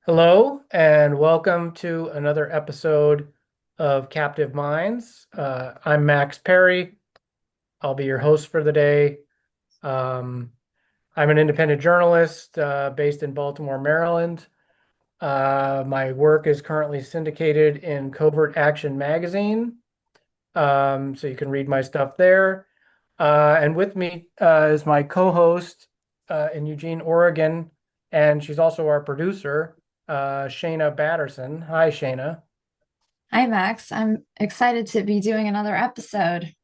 Hello, and welcome to another episode of Captive Minds. I'm Max Perry. I'll be your host for the day. Um, I'm an independent journalist based in Baltimore, Maryland. My work is currently syndicated in Covert Action magazine, so you can read my stuff there. And with me is my co-host in Eugene, Oregon, and she's also our producer, Shaenah Batterson. Hi, Shaenah. Hi, Max. I'm excited to be doing another episode.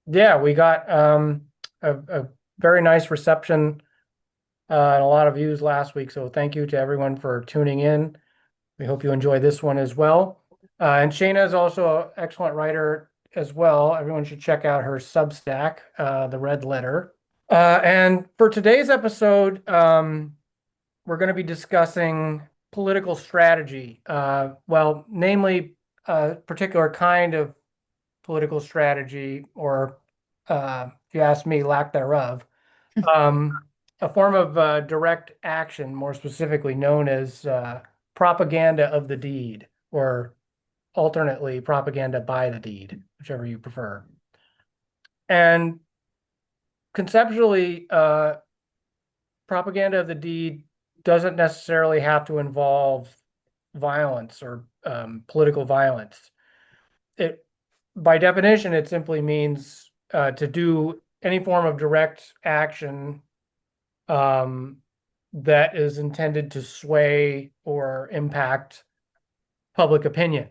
Yeah, we got a very nice reception and a lot of views last week. So thank you to everyone for tuning in. We hope you enjoy this one as well. And Shaenah is also an excellent writer as well. Everyone should check out her Substack, The Red Letter. And for today's episode, we're going to be discussing political strategy. Namely, a particular kind of political strategy, or if you ask me, lack thereof. Um, a form of direct action, more specifically known as propaganda of the deed, or alternately, propaganda by the deed, whichever you prefer. And conceptually, propaganda of the deed doesn't necessarily have to involve violence or political violence. It, by definition, it simply means to do any form of direct action um, that is intended to sway or impact public opinion.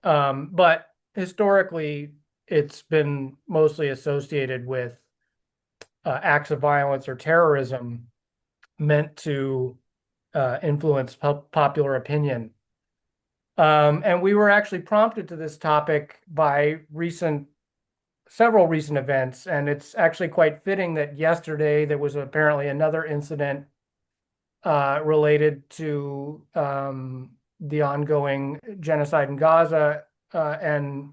But historically, it's been mostly associated with acts of violence or terrorism meant to influence popular opinion. And we were actually prompted to this topic by several recent events, and it's actually quite fitting that yesterday there was apparently another incident related to the ongoing genocide in Gaza and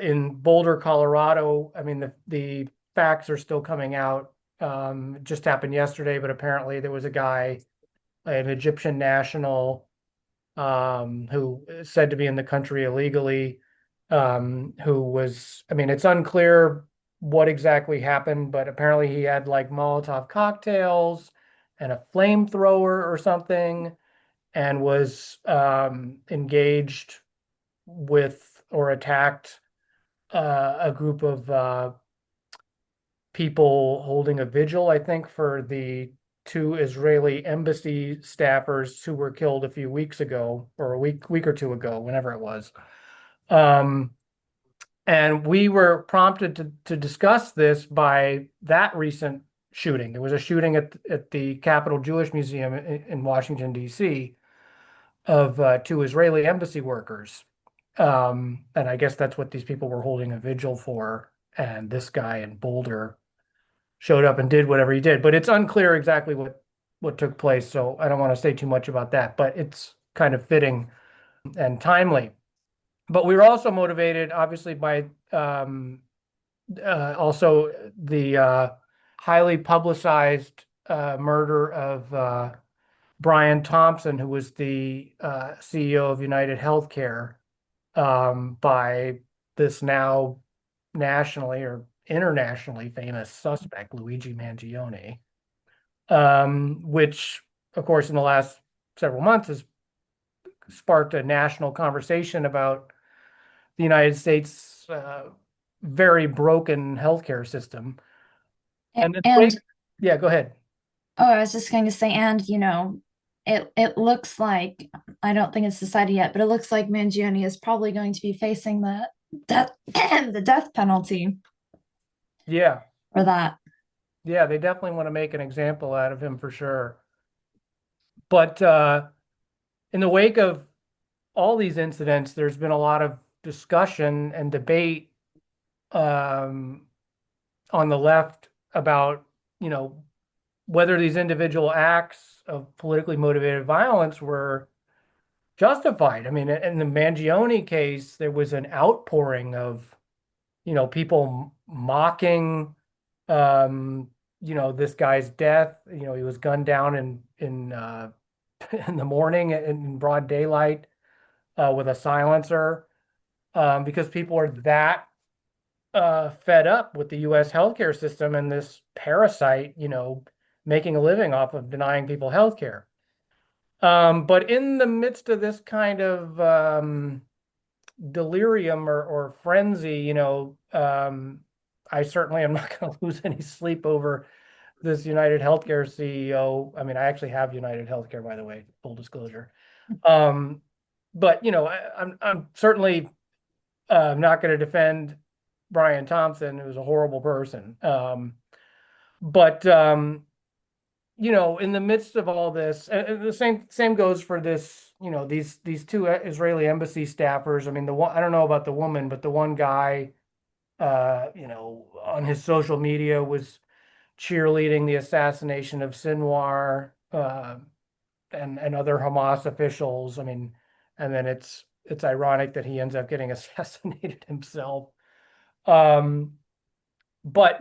in Boulder, Colorado. I mean, the facts are still coming out. It just happened yesterday, but apparently there was a guy, an Egyptian national, who is said to be in the country illegally, who was, I mean, it's unclear what exactly happened, but apparently he had like Molotov cocktails and a flamethrower or something, and was engaged with or attacked a group of people holding a vigil, I think, for the two Israeli embassy staffers who were killed a few weeks ago, or a week or two ago, whenever it was. Um, and we were prompted to discuss this by that recent shooting. There was a shooting at the Capitol Jewish Museum in Washington, D.C., of two Israeli embassy workers. And I guess that's what these people were holding a vigil for. And this guy in Boulder showed up and did whatever he did. But it's unclear exactly what took place. So I don't want to say too much about that, but it's kind of fitting and timely. But we were also motivated, obviously, by also the highly publicized murder of Brian Thompson, who was the CEO of United Healthcare, by this now nationally or internationally famous suspect, Luigi Mangione, which, of course, in the last several months has sparked a national conversation about the United States' very broken healthcare system. And it's And yeah, go ahead. oh, I was just going to say, it looks like I don't think it's decided yet, but it looks like Mangione is probably going to be facing the death the death penalty Yeah, for that. yeah, they definitely want to make an example out of him for sure. But in the wake of all these incidents, there's been a lot of discussion and debate um, on the left about, you know, whether these individual acts of politically motivated violence were justified. I mean, in the Mangione case, there was an outpouring of, people mocking, um, this guy's death. He was gunned down in in the morning in broad daylight with a silencer, because people are that fed up with the U.S. healthcare system and this parasite, making a living off of denying people healthcare. But in the midst of this kind of delirium or frenzy, I certainly am not going to lose any sleep over this United Healthcare CEO. I mean, I actually have United Healthcare, by the way, full disclosure. Um, but I'm certainly not going to defend Brian Thompson, who's a horrible person. But in the midst of all this, and the same goes for this, these two Israeli embassy staffers. I mean, the one, I don't know about the woman, but the one guy, on his social media was cheerleading the assassination of Sinwar, and other Hamas officials. I mean, and then it's ironic that he ends up getting assassinated himself. Um, but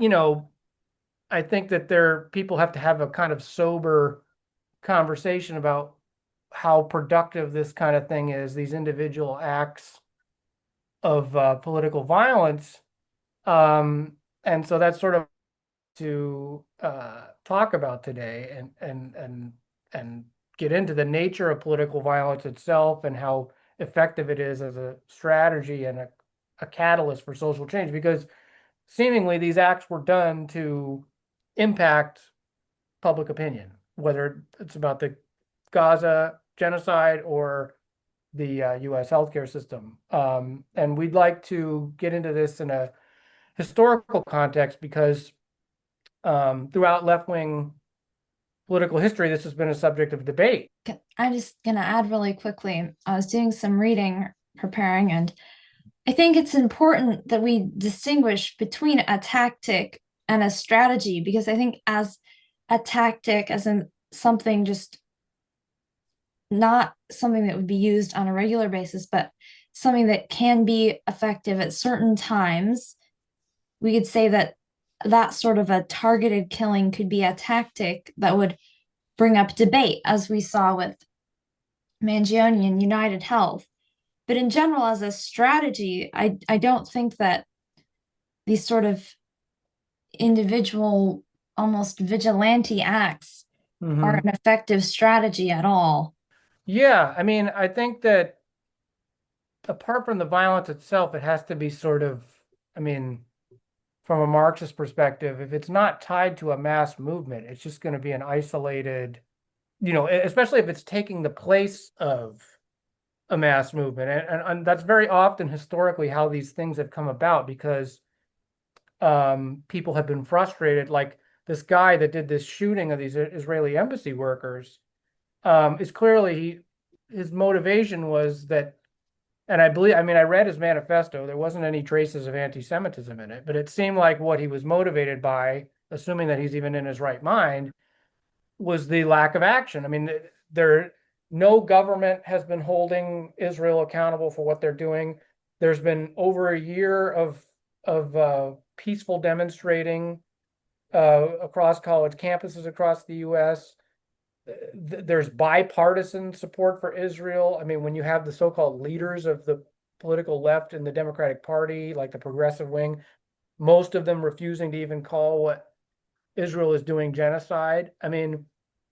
I think that people have to have a kind of sober conversation about how productive this kind of thing is, these individual acts of political violence. And so that's sort of to talk about today, and get into the nature of political violence itself and how effective it is as a strategy and a catalyst for social change, because seemingly these acts were done to impact public opinion, whether it's about the Gaza genocide or the U.S. healthcare system. And we'd like to get into this in a historical context because throughout left-wing political history, this has been a subject of debate. I'm just going to add really quickly. I was doing some reading, preparing, and I think it's important that we distinguish between a tactic and a strategy, because I think as a tactic, as in something just not something that would be used on a regular basis, but something that can be effective at certain times, we could say that that sort of a targeted killing could be a tactic that would bring up debate, as we saw with Mangione and United Health. But in general, as a strategy, I don't think that these sort of individual, almost vigilante acts are Mhm. an effective strategy at all. Yeah, I mean, I think that apart from the violence itself, it has to be sort of, I mean, from a Marxist perspective, if it's not tied to a mass movement, it's just going to be an isolated, especially if it's taking the place of a mass movement. And that's very often historically how these things have come about, because people have been frustrated. Like this guy that did this shooting of these Israeli embassy workers, is clearly his motivation was that, and I mean, I read his manifesto. There wasn't any traces of anti-Semitism in it, but it seemed like what he was motivated by, assuming that he's even in his right mind, was the lack of action. I mean, no government has been holding Israel accountable for what they're doing. There's been over a year of peaceful demonstrating across college campuses across the U.S. There's bipartisan support for Israel. I mean, when you have the so-called leaders of the political left in the Democratic Party, like the progressive wing, most of them refusing to even call what Israel is doing genocide. I mean,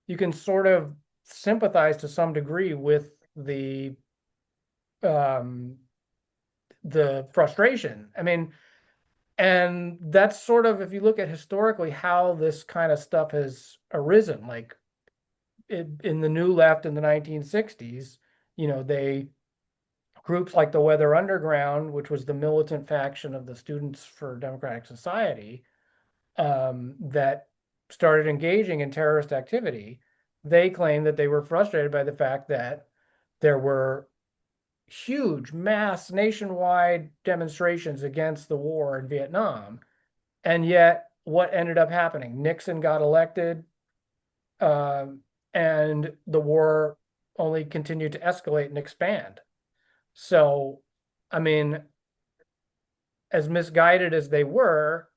you can sort of sympathize to some degree with um, the frustration. I mean, and that's sort of, if you look at historically how this kind of stuff has arisen, like in the New Left in the 1960s, they groups like the Weather Underground, which was the militant faction of the Students for Democratic Society, that started engaging in terrorist activity. They claimed that they were frustrated by the fact that there were huge mass nationwide demonstrations against the war in Vietnam. And yet what ended up happening? Nixon got elected, and the war only continued to escalate and expand. So, I mean, as misguided as they were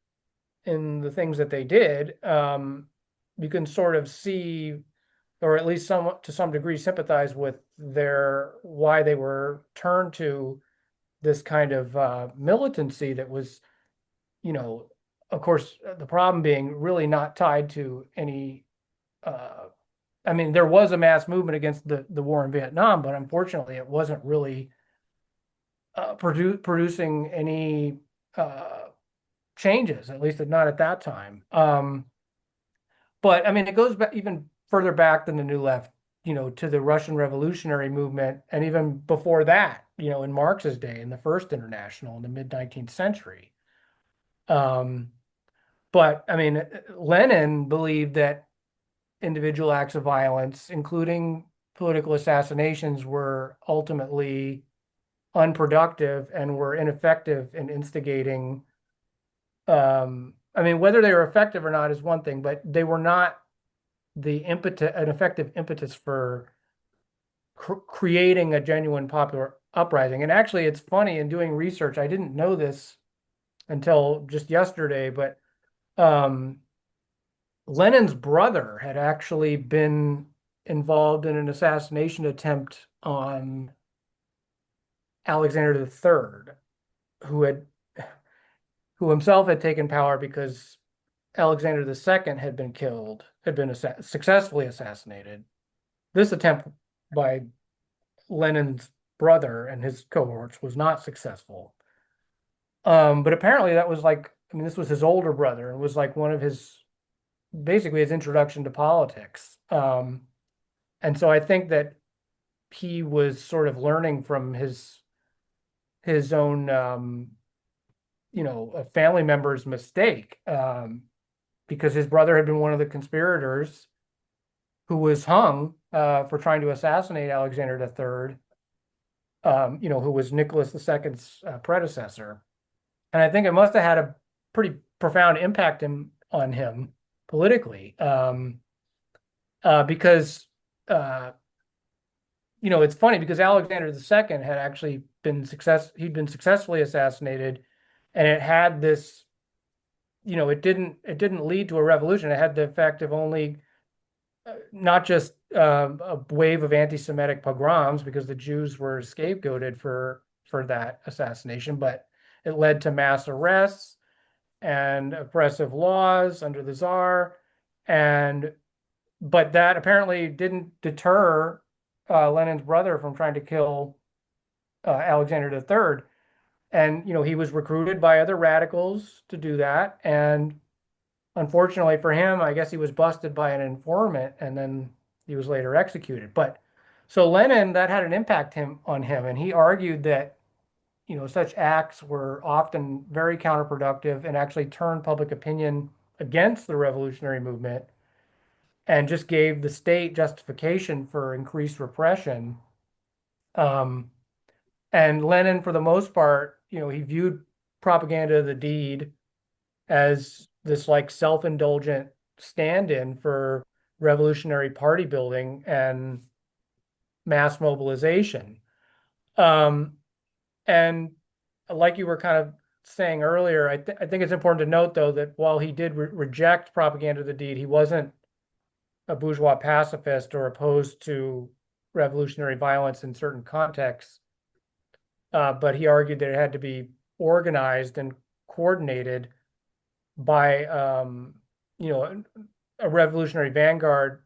in the things that they did, you can sort of see or at least somewhat to some degree sympathize with their why they were turned to this kind of militancy that was, you know, of course, the problem being really not tied to any. I mean, there was a mass movement against the war in Vietnam, but unfortunately, it wasn't really producing any changes, at least not at that time. But I mean, it goes back even further back than the New Left, to the Russian Revolutionary movement, and even before that, in Marx's day, in the First International in the mid 19th century. Um, but I mean, Lenin believed that individual acts of violence, including political assassinations, were ultimately unproductive and were ineffective in instigating. I mean, whether they were effective or not is one thing, but they were not an effective impetus for creating a genuine popular uprising. And actually, it's funny in doing research, I didn't know this until just yesterday, but um, Lenin's brother had actually been involved in an assassination attempt on Alexander III, who had who himself had taken power because Alexander II had been killed, had been successfully assassinated. This attempt by Lenin's brother and his cohorts was not successful. But apparently that was like, I mean, this was his older brother and was like one of basically his introduction to politics. And so I think that he was sort of learning from his own, a family member's mistake, because his brother had been one of the conspirators who was hung for trying to assassinate Alexander III, who was Nicholas II's predecessor. And I think it must have had a pretty profound impact on him politically, because it's funny because Alexander II had actually he'd been successfully assassinated, and it had this, it didn't lead to a revolution. It had the effect of only not just a wave of anti-Semitic pogroms because the Jews were scapegoated for that assassination, but it led to mass arrests and oppressive laws under the Tsar, but that apparently didn't deter Lenin's brother from trying to kill Alexander III. And he was recruited by other radicals to do that, and unfortunately for him, I guess he was busted by an informant, and then he was later executed. But so Lenin, that had an impact on him, and he argued that such acts were often very counterproductive and actually turned public opinion against the revolutionary movement and just gave the state justification for increased repression. Um, and Lenin, for the most part, he viewed propaganda of the deed as this like self-indulgent stand-in for revolutionary party building and mass mobilization. Um, and like you were kind of saying earlier, I think it's important to note, though, that while he did reject propaganda of the deed, he wasn't a bourgeois pacifist or opposed to revolutionary violence in certain contexts. But he argued that it had to be organized and coordinated by, a revolutionary vanguard,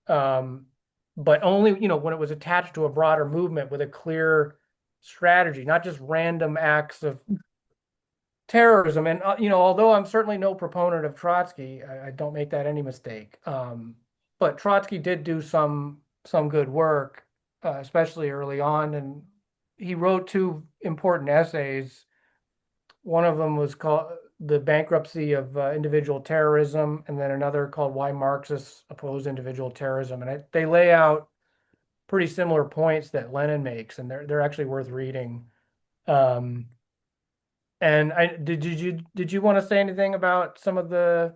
but only, when it was attached to a broader movement with a clear strategy, not just random acts of terrorism. And, although I'm certainly no proponent of Trotsky, I don't make that any mistake. But Trotsky did do some good work, especially early on. And he wrote two important essays. One of them was called The Bankruptcy of Individual Terrorism, and then another called Why Marxists Oppose Individual Terrorism. And they lay out pretty similar points that Lenin makes, and they're actually worth reading. And did you want to say anything about some of the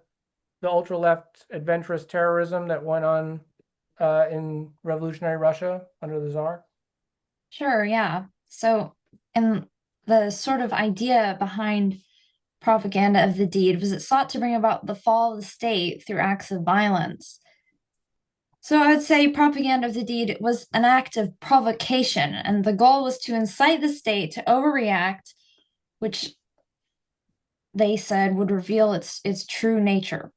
ultra left adventurous terrorism that went on in revolutionary Russia under the Tsar? Sure, yeah. So, and the sort of idea behind propaganda of the deed was it sought to bring about the fall of the state through acts of violence. So I would say propaganda of the deed was an act of provocation, and the goal was to incite the state to overreact, which they said would reveal its true nature.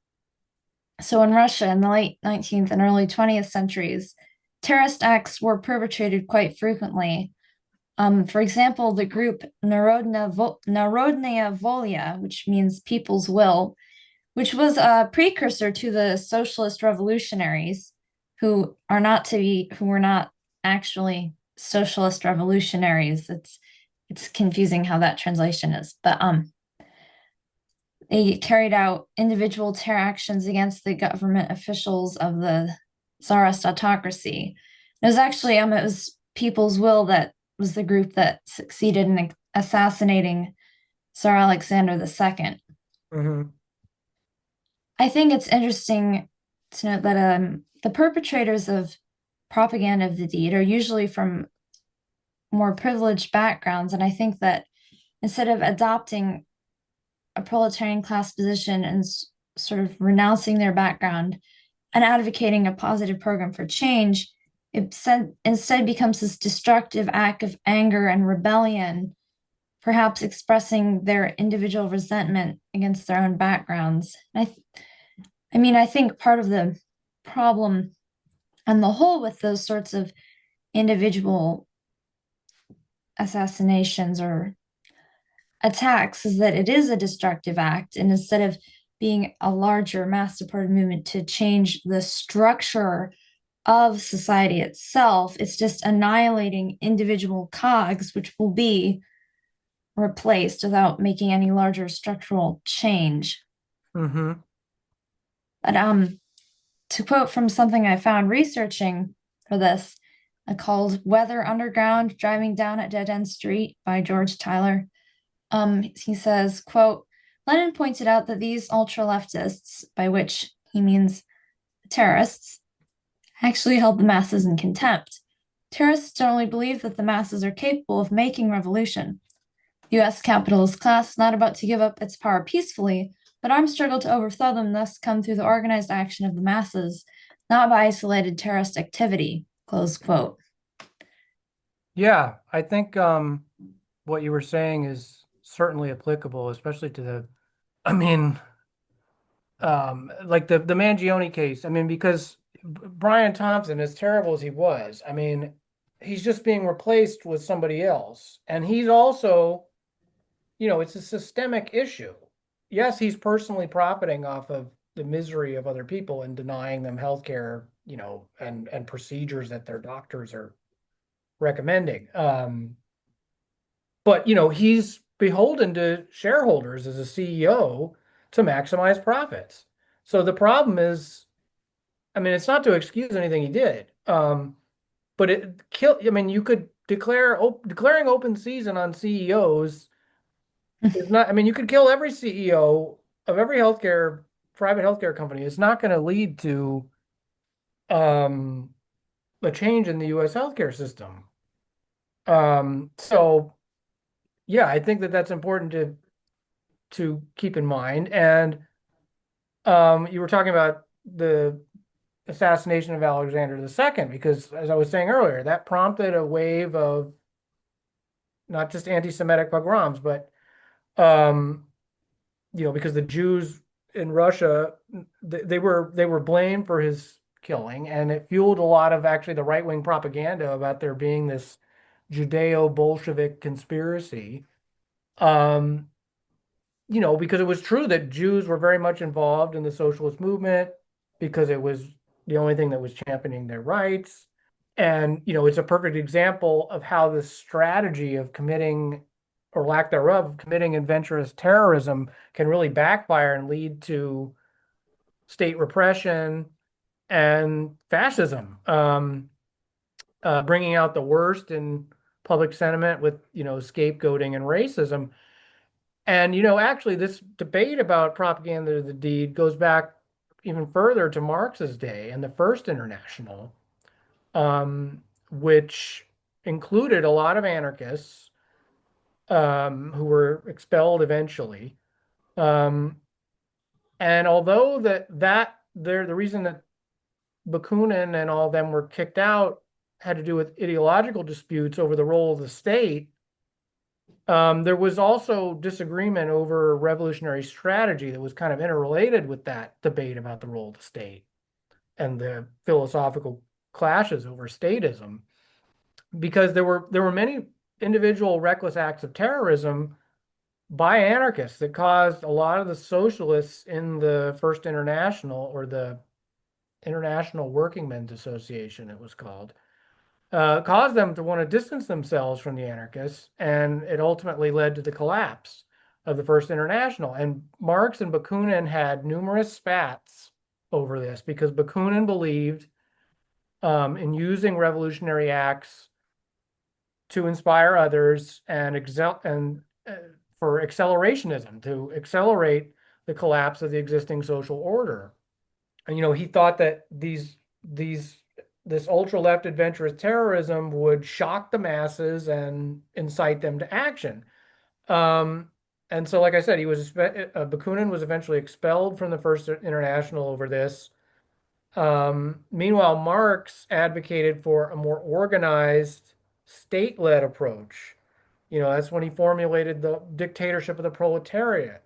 So in Russia in the late 19th and early 20th centuries, terrorist acts were perpetrated quite frequently. For example, the group Narodnaya Volya, which means people's will, which was a precursor to the socialist revolutionaries, who were not actually socialist revolutionaries. It's confusing how that translation is, but they carried out individual terror actions against the government officials of the Tsarist autocracy. It was People's Will that was the group that succeeded in assassinating Tsar Alexander II. Hmm. I think it's interesting to note that the perpetrators of propaganda of the deed are usually from more privileged backgrounds. And I think that instead of adopting a proletarian class position and sort of renouncing their background and advocating a positive program for change, instead becomes this destructive act of anger and rebellion, perhaps expressing their individual resentment against their own backgrounds. I think part of the problem on the whole with those sorts of individual assassinations or attacks is that it is a destructive act. And instead of being a larger mass supported movement to change the structure of society itself, it's just annihilating individual cogs, which will be replaced without making any larger structural change. Hmm. But to quote from something I found researching for this, called Weather Underground Driving Down a Dead End Street by George Tyler. He says, quote, Lenin pointed out that these ultra leftists, by which he means terrorists, actually held the masses in contempt. Terrorists generally believe that the masses are capable of making revolution. The US capitalist class is not about to give up its power peacefully, but armed struggle to overthrow them thus come through the organized action of the masses, not by isolated terrorist activity. Close quote. Yeah, I think what you were saying is certainly applicable, especially to the, I mean, like the Mangione case. I mean, because Brian Thompson, as terrible as he was, I mean, he's just being replaced with somebody else, and he's also, it's a systemic issue. Yes, he's personally profiting off of the misery of other people and denying them health care, and procedures that their doctors are recommending. But he's beholden to shareholders as a CEO to maximize profits. So the problem is, I mean, it's not to excuse anything he did, but it kill. I mean, you could declaring open season on CEOs is not. I mean, you could kill every CEO of every private healthcare company. It's not going to lead to um, a change in the U.S. healthcare system. So yeah, I think that that's important to keep in mind. And you were talking about the assassination of Alexander II, because as I was saying earlier, that prompted a wave of not just anti-Semitic pogroms, but um, because the Jews in Russia, they were blamed for his killing, and it fueled a lot of actually the right-wing propaganda about there being this Judeo-Bolshevik conspiracy. Um, because it was true that Jews were very much involved in the socialist movement because it was the only thing that was championing their rights. And, it's a perfect example of how the strategy of committing, or lack thereof, committing adventurous terrorism can really backfire and lead to state repression and fascism, bringing out the worst in public sentiment with, scapegoating and racism. And, actually, this debate about propaganda of the deed goes back even further to Marx's day and the First International, which included a lot of anarchists who were expelled eventually. Um, and although the reason that Bakunin and all of them were kicked out had to do with ideological disputes over the role of the state. There was also disagreement over revolutionary strategy that was kind of interrelated with that debate about the role of the state and the philosophical clashes over statism, because there were many individual reckless acts of terrorism by anarchists that caused a lot of the socialists in the First International, or the International Workingmen's Association, it was called, caused them to want to distance themselves from the anarchists, and it ultimately led to the collapse of the First International. And Marx and Bakunin had numerous spats over this, because Bakunin believed in using revolutionary acts to inspire others and for accelerationism, to accelerate the collapse of the existing social order. And he thought that this ultra left adventurous terrorism would shock the masses and incite them to action. Um, and so, like I said, Bakunin was eventually expelled from the First International over this. Meanwhile, Marx advocated for a more organized, state-led approach. That's when he formulated the dictatorship of the proletariat.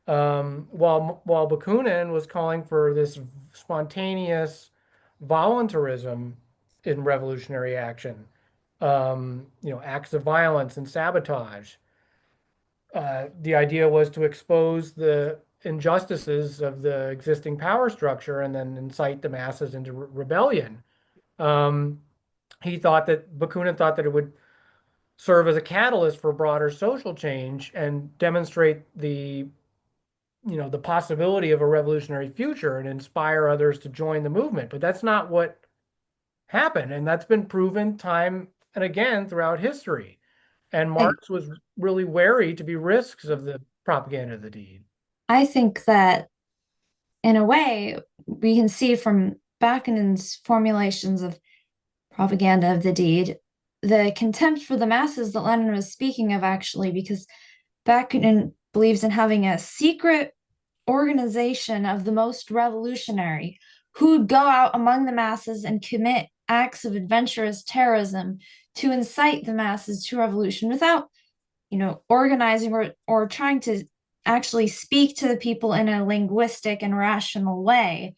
While Bakunin was calling for this spontaneous voluntarism in revolutionary action, acts of violence and sabotage. The idea was to expose the injustices of the existing power structure and then incite the masses into rebellion. Um, Bakunin thought that it would serve as a catalyst for broader social change and demonstrate the possibility of a revolutionary future and inspire others to join the movement. But that's not what happened, and that's been proven time and again throughout history. And I, Marx was really wary to be risks of the propaganda of the deed. I think that in a way, we can see from Bakunin's formulations of propaganda of the deed, the contempt for the masses that Lenin was speaking of, actually, because Bakunin believes in having a secret organization of the most revolutionary who would go out among the masses and commit acts of adventurous terrorism to incite the masses to revolution without, organizing or trying to actually speak to the people in a linguistic and rational way.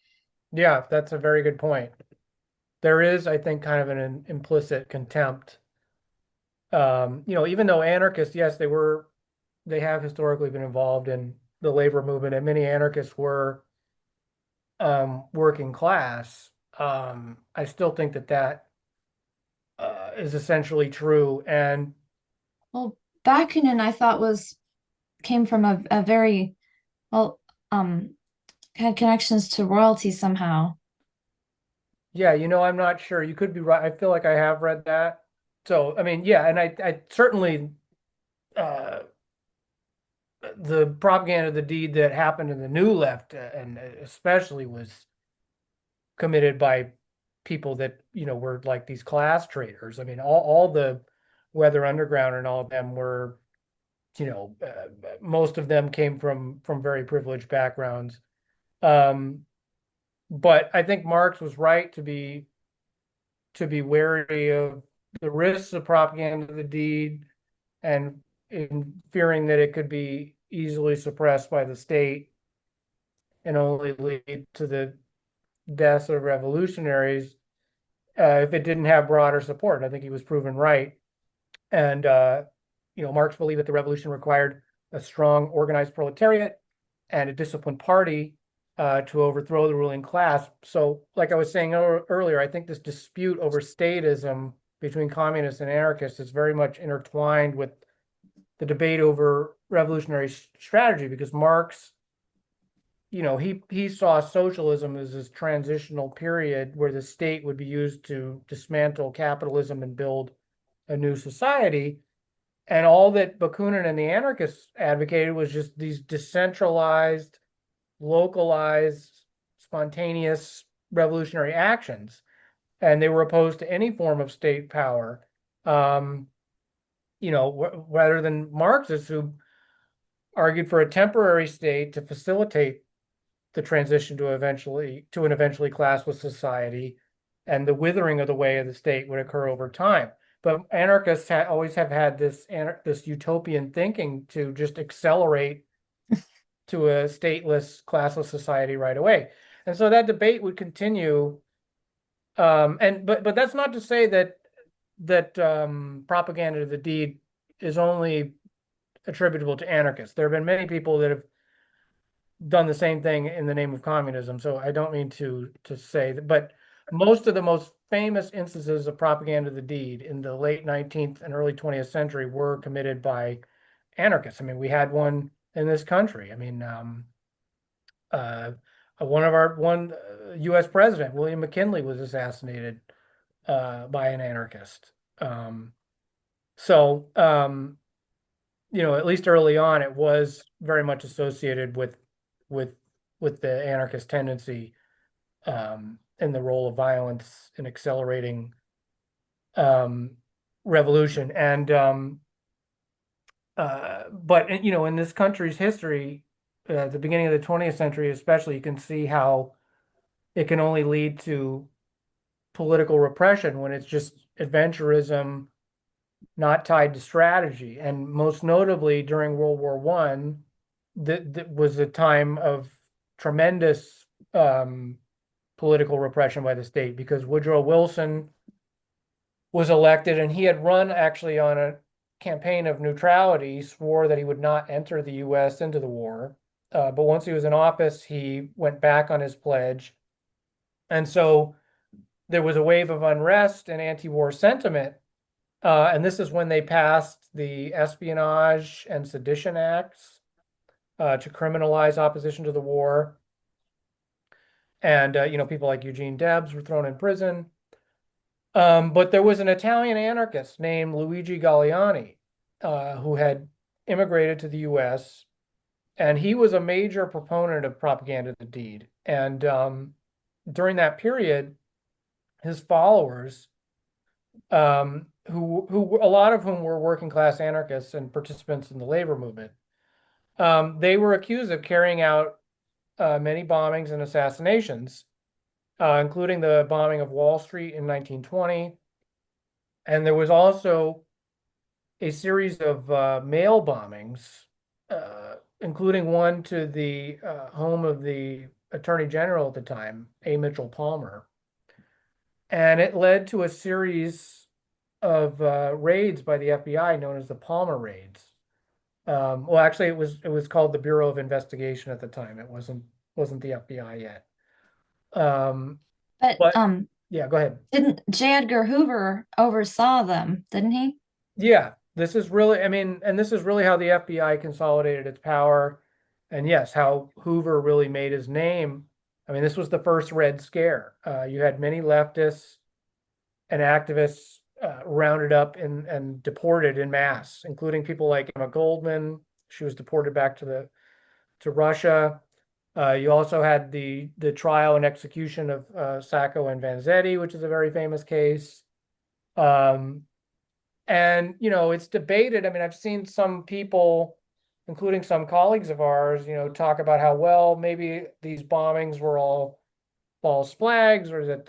Yeah, that's a very good point. There is, I think, kind of an implicit contempt. Even though anarchists, yes, they have historically been involved in the labor movement, and many anarchists were working class. I still think that is essentially true. And Well, Bakunin, I thought, was came from a very well, had connections to royalty somehow. yeah, I'm not sure. You could be right. I feel like I have read that. So, I mean, yeah, and I certainly uh, the propaganda of the deed that happened in the New Left, and especially was committed by people that were like these class traders. I mean, all the Weather Underground and all of them were, most of them came from very privileged backgrounds. Um, but I think Marx was right to be wary of the risks of propaganda of the deed, and in fearing that it could be easily suppressed by the state and only lead to the deaths of revolutionaries if it didn't have broader support. I think he was proven right. And Marx believed that the revolution required a strong organized proletariat and a disciplined party to overthrow the ruling class. So, like I was saying earlier, I think this dispute over statism between communists and anarchists is very much intertwined with the debate over revolutionary strategy, because Marx, he saw socialism as this transitional period where the state would be used to dismantle capitalism and build a new society. And all that Bakunin and the anarchists advocated was just these decentralized, localized, spontaneous revolutionary actions. And they were opposed to any form of state power. Rather than Marxists, who argued for a temporary state to facilitate the transition to an eventually classless society, and the withering of the way of the state would occur over time. But anarchists always have had this utopian thinking to just accelerate to a stateless, classless society right away. And so that debate would continue. But that's not to say that propaganda of the deed is only attributable to anarchists. There have been many people that have done the same thing in the name of communism. So I don't mean to say that, but most of the most famous instances of propaganda of the deed in the late 19th and early 20th century were committed by anarchists. I mean, we had one in this country. I mean, uh, one U.S. president, William McKinley, was assassinated by an anarchist. So, at least early on, it was very much associated with with the anarchist tendency, in the role of violence in accelerating um, revolution. And but in this country's history, at the beginning of the 20th century, especially, you can see how it can only lead to political repression when it's just adventurism not tied to strategy. And most notably during World War One, that was a time of tremendous political repression by the state, because Woodrow Wilson was elected, and he had run actually on a campaign of neutrality, swore that he would not enter the U.S. into the war. But once he was in office, he went back on his pledge. And so there was a wave of unrest and anti-war sentiment. And this is when they passed the Espionage and Sedition Acts to criminalize opposition to the war. And, people like Eugene Debs were thrown in prison. But there was an Italian anarchist named Luigi Galliani, who had immigrated to the U.S., and he was a major proponent of propaganda of the deed. And during that period, his followers, who a lot of whom were working class anarchists and participants in the labor movement, they were accused of carrying out many bombings and assassinations, including the bombing of Wall Street in 1920. And there was also a series of mail bombings, including one to the home of the Attorney General at the time, A. Mitchell Palmer. And it led to a series of raids by the FBI known as the Palmer raids. Well, actually, it was called the Bureau of Investigation at the time. It wasn't the FBI yet. Um, But but yeah, go ahead. didn't J. Edgar Hoover oversaw them, didn't he? Yeah, this is really, I mean, and this is really how the FBI consolidated its power. And yes, how Hoover really made his name. I mean, this was the first Red Scare. You had many leftists and activists rounded up and deported in mass, including people like Emma Goldman. She was deported back to Russia. You also had the trial and execution of Sacco and Vanzetti, which is a very famous case. And it's debated. I mean, I've seen some people, including some colleagues of ours, talk about how, well, maybe these bombings were all false flags, or that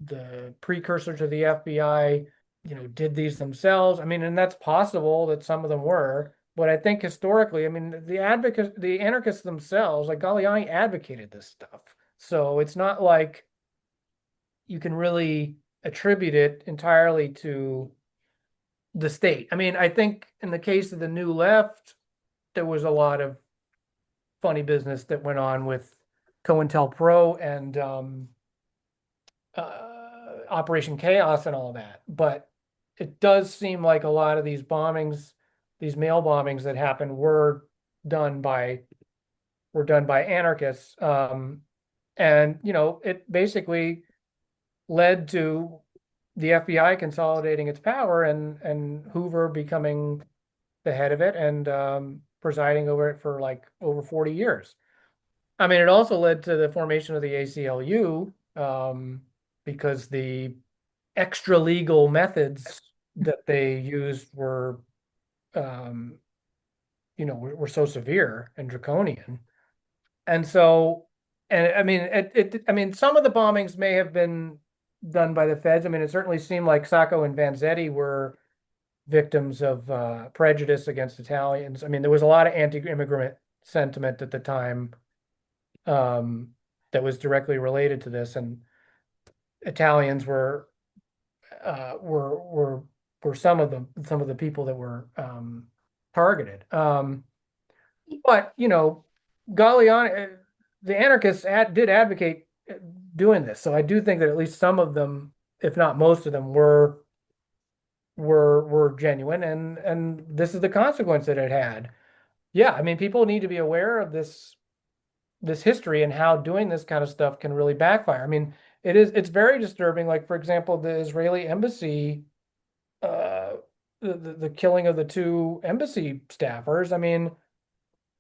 the precursor to the FBI, did these themselves. I mean, and that's possible that some of them were, but I think historically, I mean, the anarchists themselves, like Galliani, advocated this stuff. So it's not like you can really attribute it entirely to the state. I mean, I think in the case of the New Left, there was a lot of funny business that went on with COINTELPRO and Operation Chaos and all that. But it does seem like a lot of these bombings, these mail bombings that happened, were done by anarchists. And it basically led to the FBI consolidating its power, and Hoover becoming the head of it, and presiding over it for like over 40 years. I mean, it also led to the formation of the ACLU, because the extra legal methods that they used were so severe and draconian. And so, and I mean, I mean, some of the bombings may have been done by the feds. I mean, it certainly seemed like Sacco and Vanzetti were victims of prejudice against Italians. I mean, there was a lot of anti-immigrant sentiment at the time um, that was directly related to this, and Italians were some of the people that were targeted. But Galliani, the anarchists did advocate doing this, so I do think that at least some of them, if not most of them, were genuine, and this is the consequence that it had. Yeah, I mean, people need to be aware of this history and how doing this kind of stuff can really backfire. I mean, it's very disturbing. Like, for example, the Israeli embassy, uh, the killing of the two embassy staffers. I mean,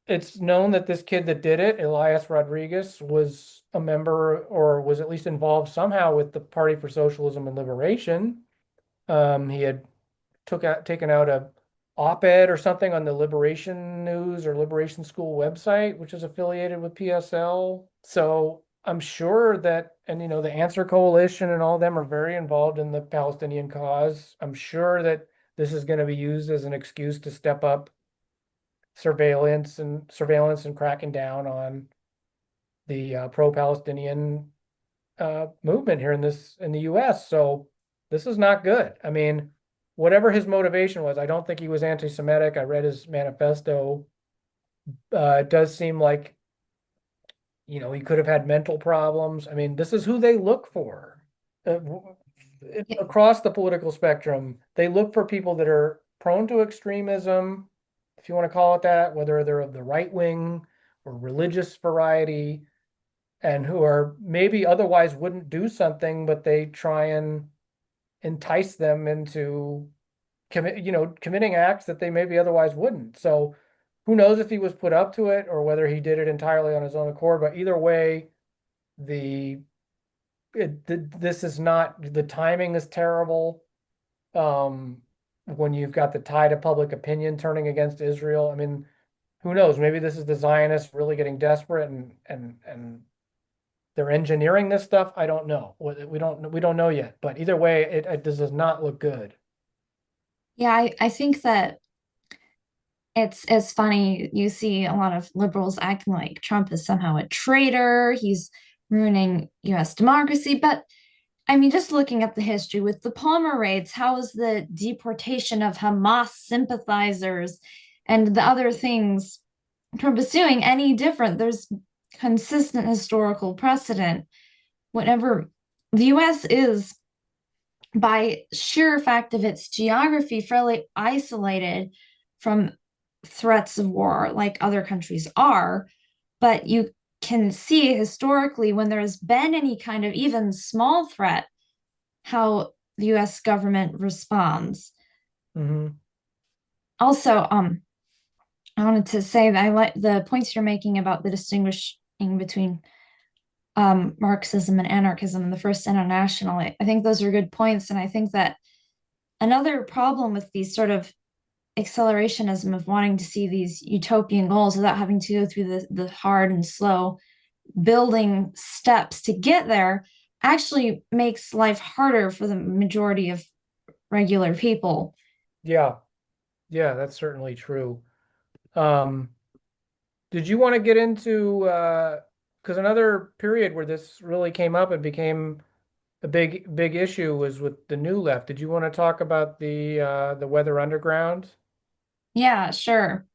it's known that this kid that did it, Elias Rodriguez, was a member or was at least involved somehow with the Party for Socialism and Liberation. He had taken out a op-ed or something on the Liberation News or Liberation School website, which is affiliated with PSL. So I'm sure that, and the Answer Coalition and all of them are very involved in the Palestinian cause. I'm sure that this is going to be used as an excuse to step up surveillance and cracking down on the pro-Palestinian movement here in the U.S. So this is not good. I mean, whatever his motivation was, I don't think he was anti-Semitic. I read his manifesto. It does seem like, he could have had mental problems. I mean, this is who they look for. Across the political spectrum, they look for people that are prone to extremism, if you want to call it that, whether they're of the right wing or religious variety, and who are maybe otherwise wouldn't do something, but they try and entice them into committing acts that they maybe otherwise wouldn't. So who knows if he was put up to it or whether he did it entirely on his own accord, but either way, this is not, the timing is terrible. When you've got the tide of public opinion turning against Israel, I mean, who knows? Maybe this is the Zionists really getting desperate and they're engineering this stuff. I don't know. We don't know yet. But either way, this does not look good. Yeah, I think that it's funny. You see a lot of liberals acting like Trump is somehow a traitor. He's ruining US democracy. But I mean, just looking at the history with the Palmer raids, how is the deportation of Hamas sympathizers and the other things Trump is doing any different? There's consistent historical precedent. Whenever the US is, by sheer fact of its geography, fairly isolated from threats of war like other countries are, but you can see historically when there's been any kind of even small threat, how the US government responds. Hmm. Also, I wanted to say that I like the points you're making about the distinguishing between Marxism and anarchism in the First International. I think those are good points. And I think that another problem with these sort of accelerationism of wanting to see these utopian goals without having to go through the hard and slow building steps to get there actually makes life harder for the majority of regular people. Yeah, yeah, that's certainly true. Um, did you want to get into because another period where this really came up and became a big issue was with the New Left. Did you want to talk about the Weather Underground? Yeah, sure.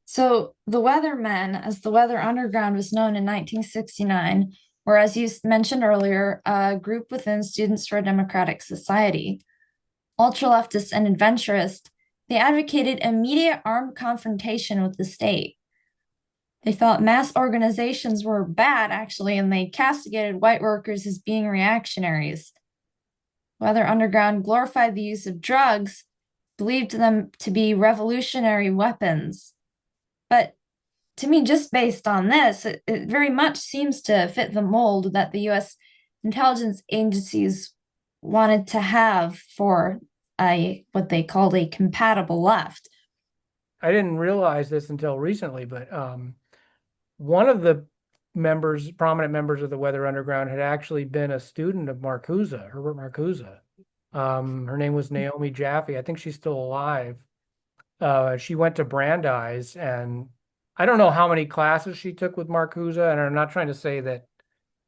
So the Weathermen, as the Weather Underground was known in 1969, were, as you mentioned earlier, a group within Students for a Democratic Society. Ultra-leftist and adventurist, they advocated immediate armed confrontation with the state. They thought mass organizations were bad, actually, and they castigated white workers as being reactionaries. Weather Underground glorified the use of drugs, believed them to be revolutionary weapons. But to me, just based on this, it very much seems to fit the mold that the US intelligence agencies wanted to have for what they called a compatible left. I didn't realize this until recently, but one of the prominent members of the Weather Underground had actually been a student of Marcuse, Herbert Marcuse. Her name was Naomi Jaffe. I think she's still alive. She went to Brandeis, and I don't know how many classes she took with Marcuse, and I'm not trying to say that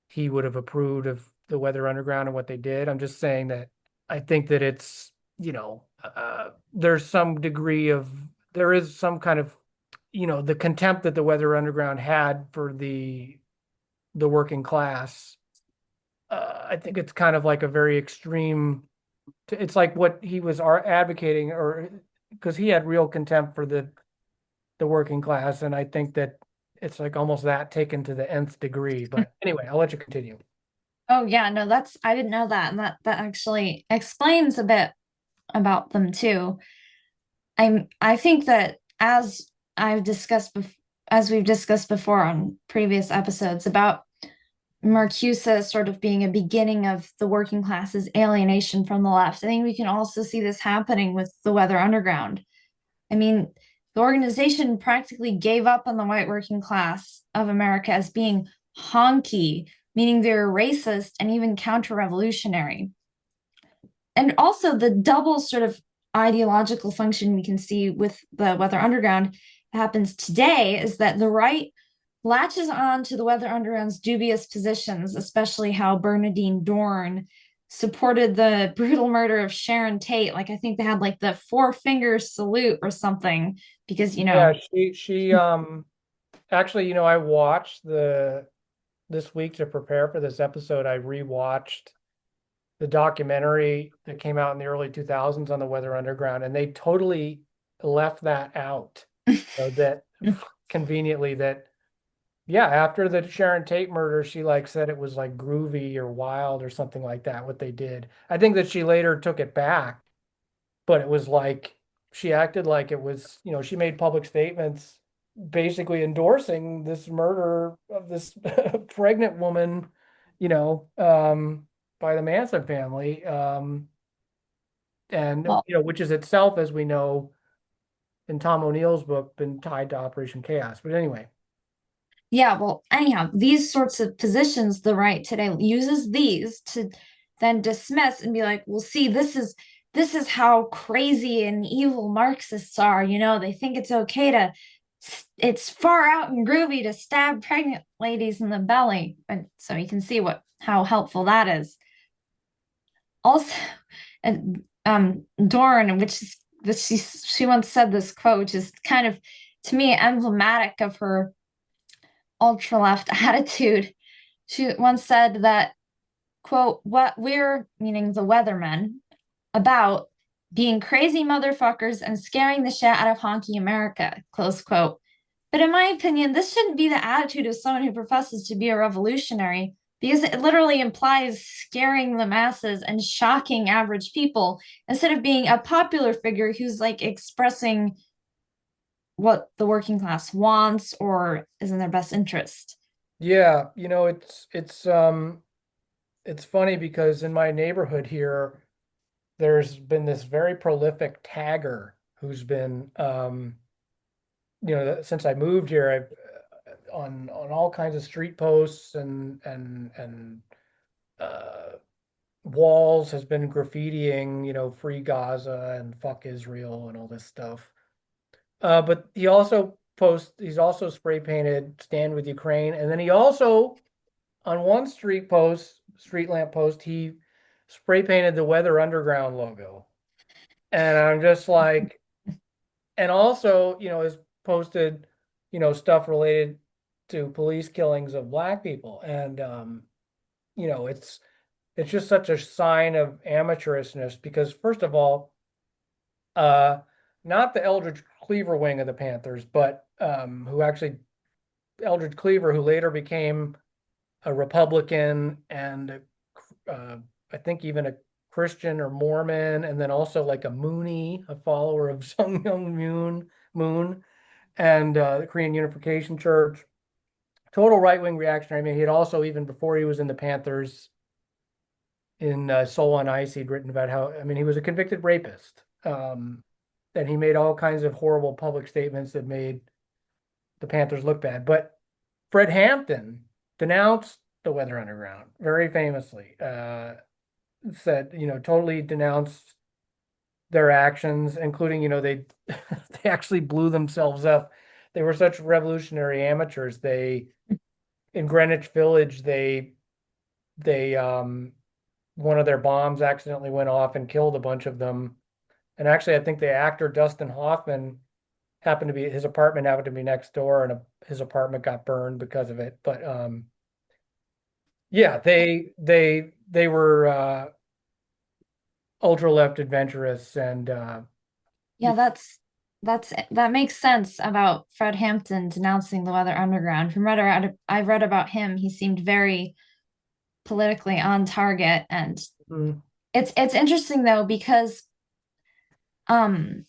he would have approved of the Weather Underground and what they did. I'm just saying that I think that it's, there's some degree of, there is some kind of, the contempt that the Weather Underground had for the working class. I think it's kind of like a very extreme, it's like what he was advocating, or because he had real contempt for the working class, and I think that it's like almost that taken to the nth degree. But anyway, I'll let you continue. Oh yeah, no, that's I didn't know that, and that actually explains a bit about them too. I think that as we've discussed before on previous episodes about Marcuse sort of being a beginning of the working class's alienation from the left. I think we can also see this happening with the Weather Underground. I mean, the organization practically gave up on the white working class of America as being honky, meaning they were racist and even counter-revolutionary. And also the double sort of ideological function we can see with the Weather Underground happens today is that the right latches on to the Weather Underground's dubious positions, especially how Bernadine Dorn supported the brutal murder of Sharon Tate. Like I think they had like the four finger salute or something because Yeah, she actually, I watched this week to prepare for this episode. I rewatched the documentary that came out in the early 2000s on the Weather Underground, and they totally left that out. That conveniently, that yeah, after the Sharon Tate murder, she like said it was like groovy or wild or something like that, what they did. I think that she later took it back, but it was like she acted like it was, she made public statements basically endorsing this murder of this pregnant woman, you know, um, by the Manson family. And, well, which is itself, as we know, in Tom O'Neill's book, been tied to Operation Chaos. But anyway, yeah, well, anyhow, these sorts of positions the right today uses these to then dismiss and be like, well, see, this is how crazy and evil Marxists are. They think it's okay it's far out and groovy to stab pregnant ladies in the belly. And so you can see how helpful that is. Also, and Dorn, which is this she once said this quote, which is kind of to me emblematic of her ultra left attitude. She once said that, quote, what we're, meaning the weathermen, about being crazy motherfuckers and scaring the shit out of honky America, close quote. But in my opinion, this shouldn't be the attitude of someone who professes to be a revolutionary because it literally implies scaring the masses and shocking average people instead of being a popular figure who's like expressing what the working class wants or is in their best interest. yeah, it's funny because in my neighborhood here, there's been this very prolific tagger who's been, since I moved here, I've on all kinds of street posts and uh, walls has been graffitiing, free Gaza and fuck Israel and all this stuff. But he's also spray painted "Stand with Ukraine," and then he also on one street lamp post, he spray painted the Weather Underground logo. And I'm just like, and also, has posted, stuff related to police killings of black people. And it's just such a sign of amateurishness because first of all, uh not the Eldridge Cleaver wing of the Panthers, but who actually Eldridge Cleaver, who later became a Republican and I think even a Christian or Mormon, and then also like a Moonie, a follower of Sung Myung Moon, and the Korean Unification Church. Total right wing reactionary. I mean, he had also, even before he was in the Panthers, in Soul on Ice, he'd written about how, I mean, he was a convicted rapist. And he made all kinds of horrible public statements that made the Panthers look bad. But Fred Hampton, denounced the Weather Underground very famously. Said, totally denounced their actions, including, they they actually blew themselves up. They were such revolutionary amateurs. They in Greenwich Village, they one of their bombs accidentally went off and killed a bunch of them. And actually, I think the actor Dustin Hoffman happened to be his apartment happened to be next door, and his apartment got burned because of it. But yeah, they were ultra left adventurous, and Yeah, that makes sense about Fred Hampton denouncing the Weather Underground. From what I read about him, he seemed very politically on target, and mm, it's interesting though because um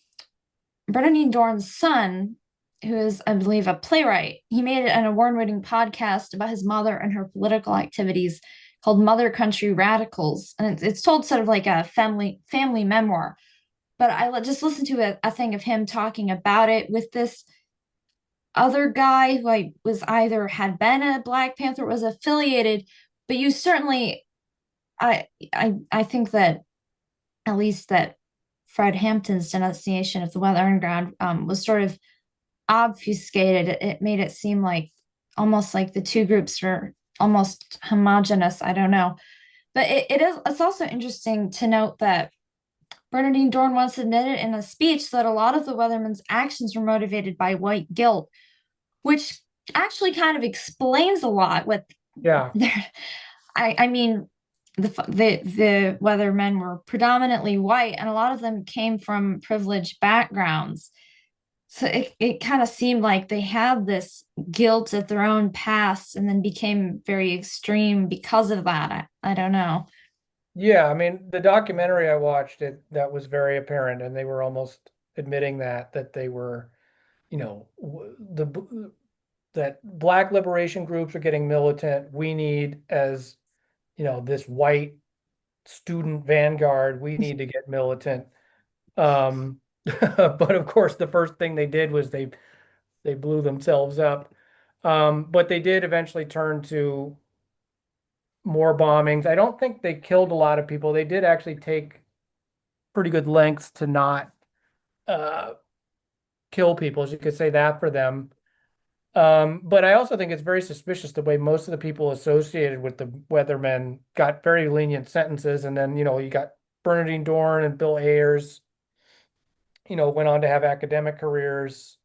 Bernardine Dorn's son, who is, I believe, a playwright, he made an award-winning podcast about his mother and her political activities called Mother Country Radicals, and it's told sort of like a family memoir. But just listened to a thing of him talking about it with this other guy who I was either had been a Black Panther or was affiliated. But you certainly, I think that at least that Fred Hampton's denunciation of the Weather Underground was sort of obfuscated. It made it seem like almost like the two groups were almost homogenous. I don't know, but it's also interesting to note that Bernardine Dorn once admitted in a speech that a lot of the Weathermen's actions were motivated by white guilt, which actually kind of explains a lot with yeah, their. I mean, the Weathermen were predominantly white, and a lot of them came from privileged backgrounds. So it kind of seemed like they had this guilt at their own past and then became very extreme because of that. I don't know. yeah. I mean, the documentary I watched, that was very apparent, and they were almost admitting that they were, the that Black liberation groups are getting militant. We need, as this white student vanguard, we need to get militant. Um, but of course, the first thing they did was they blew themselves up. But they did eventually turn to more bombings. I don't think they killed a lot of people. They did actually take pretty good lengths to not uh, kill people, as you could say that for them. But I also think it's very suspicious the way most of the people associated with the Weathermen got very lenient sentences, and then you got Bernardine Dorn and Bill Ayers, went on to have academic careers.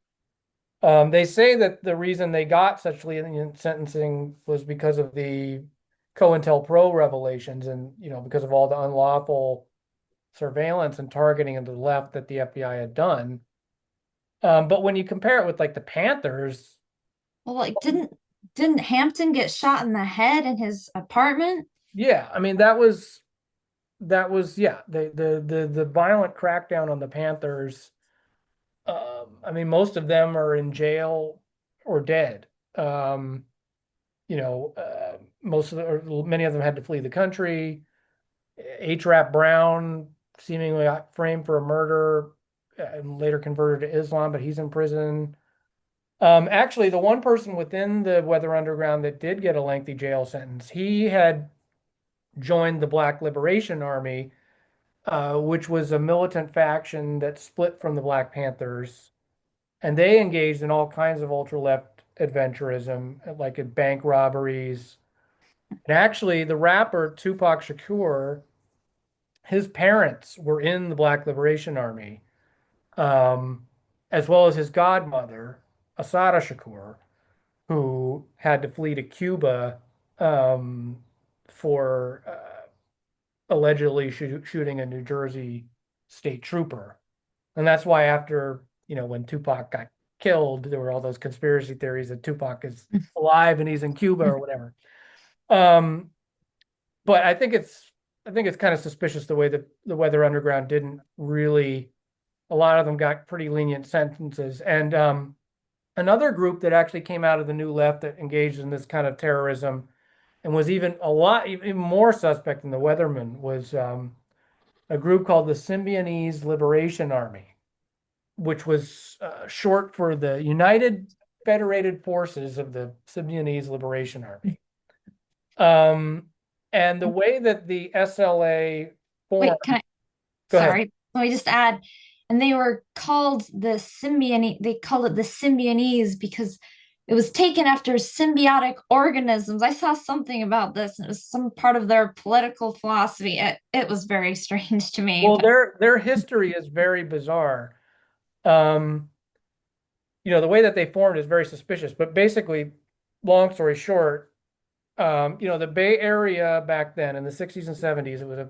They say that the reason they got such lenient sentencing was because of the COINTELPRO revelations, and because of all the unlawful surveillance and targeting of the left that the FBI had done. But when you compare it with like the Panthers, Well, like didn't Hampton get shot in the head in his apartment? yeah, I mean that was yeah, the violent crackdown on the Panthers. I mean, most of them are in jail or dead. Um, most of or many of them had to flee the country. H. Rap Brown seemingly got framed for a murder and later converted to Islam, but he's in prison. Actually, the one person within the Weather Underground that did get a lengthy jail sentence, he had joined the Black Liberation Army, which was a militant faction that split from the Black Panthers, and they engaged in all kinds of ultra left adventurism, like in bank robberies. And actually, the rapper Tupac Shakur, his parents were in the Black Liberation Army, um, as well as his godmother, Asada Shakur, who had to flee to Cuba um, for allegedly shooting a New Jersey state trooper. And that's why after, when Tupac got killed, there were all those conspiracy theories that Tupac is alive and he's in Cuba or whatever. Um, but I think it's kind of suspicious the way that the Weather Underground didn't really, a lot of them got pretty lenient sentences. And another group that actually came out of the New Left that engaged in this kind of terrorism and was even more suspect than the Weathermen was a group called the Symbionese Liberation Army, which was short for the United Federated Forces of the Symbionese Liberation Army. Um, and the way that the SLA formed, Wait, can I? go ahead. Sorry, let me just add. And they were called the Symbionese, they called it the Symbionese because it was taken after symbiotic organisms. I saw something about this, and it was some part of their political philosophy. It was very strange to me, Well, but their history is very bizarre. Um, the way that they formed is very suspicious. But basically, long story short, the Bay Area back then in the 60s and 70s, it was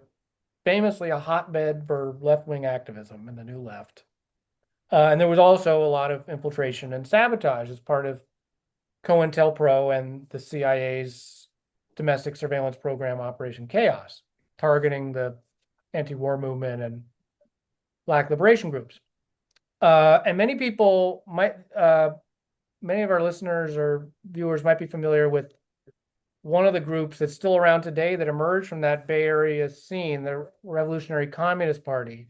famously a hotbed for left-wing activism in the New Left. And there was also a lot of infiltration and sabotage as part of COINTELPRO and the CIA's domestic surveillance program, Operation Chaos, targeting the anti-war movement and Black liberation groups. And many of our listeners or viewers might be familiar with one of the groups that's still around today that emerged from that Bay Area scene, the Revolutionary Communist Party,